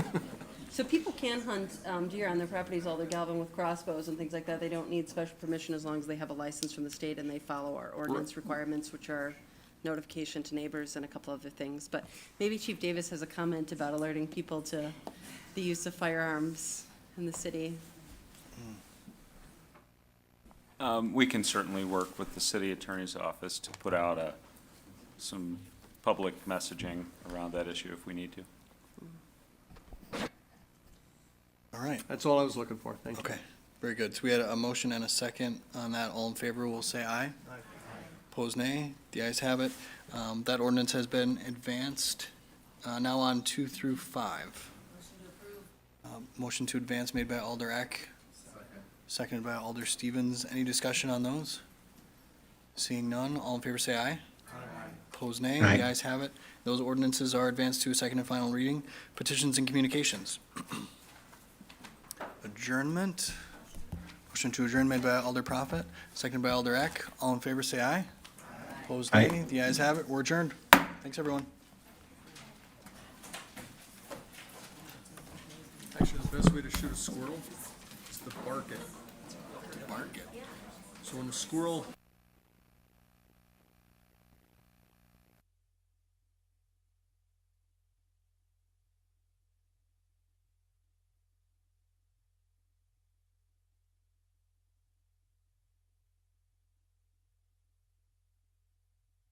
So people can hunt deer on their properties, Alder Galvin, with crossbows and things like that. They don't need special permission as long as they have a license from the state and they follow our ordinance requirements, which are notification to neighbors and a couple other things. But maybe Chief Davis has a comment about alerting people to the use of firearms in the city. We can certainly work with the city attorney's office to put out some public messaging around that issue if we need to. All right. That's all I was looking for, thank you. Okay, very good. So we had a motion and a second on that. All in favor will say aye. Aye. Opposed, nay. The ayes have it. That ordinance has been advanced. Now on 2 through 5. Motion to advance made by Alder Eck. Seconded by Alder Stevens. Any discussion on those? Seeing none, all in favor say aye. Aye. Opposed, nay. Aye. The ayes have it. Those ordinances are advanced to a second and final reading. Petitions and communications. Adjournment. Motion to adjourn made by Alder Prophet, seconded by Alder Eck. All in favor say aye. Opposed, nay. Aye. The ayes have it. We're adjourned. Thanks, everyone. Actually, the best way to shoot a squirrel is to bark it. Bark it. So when the squirrel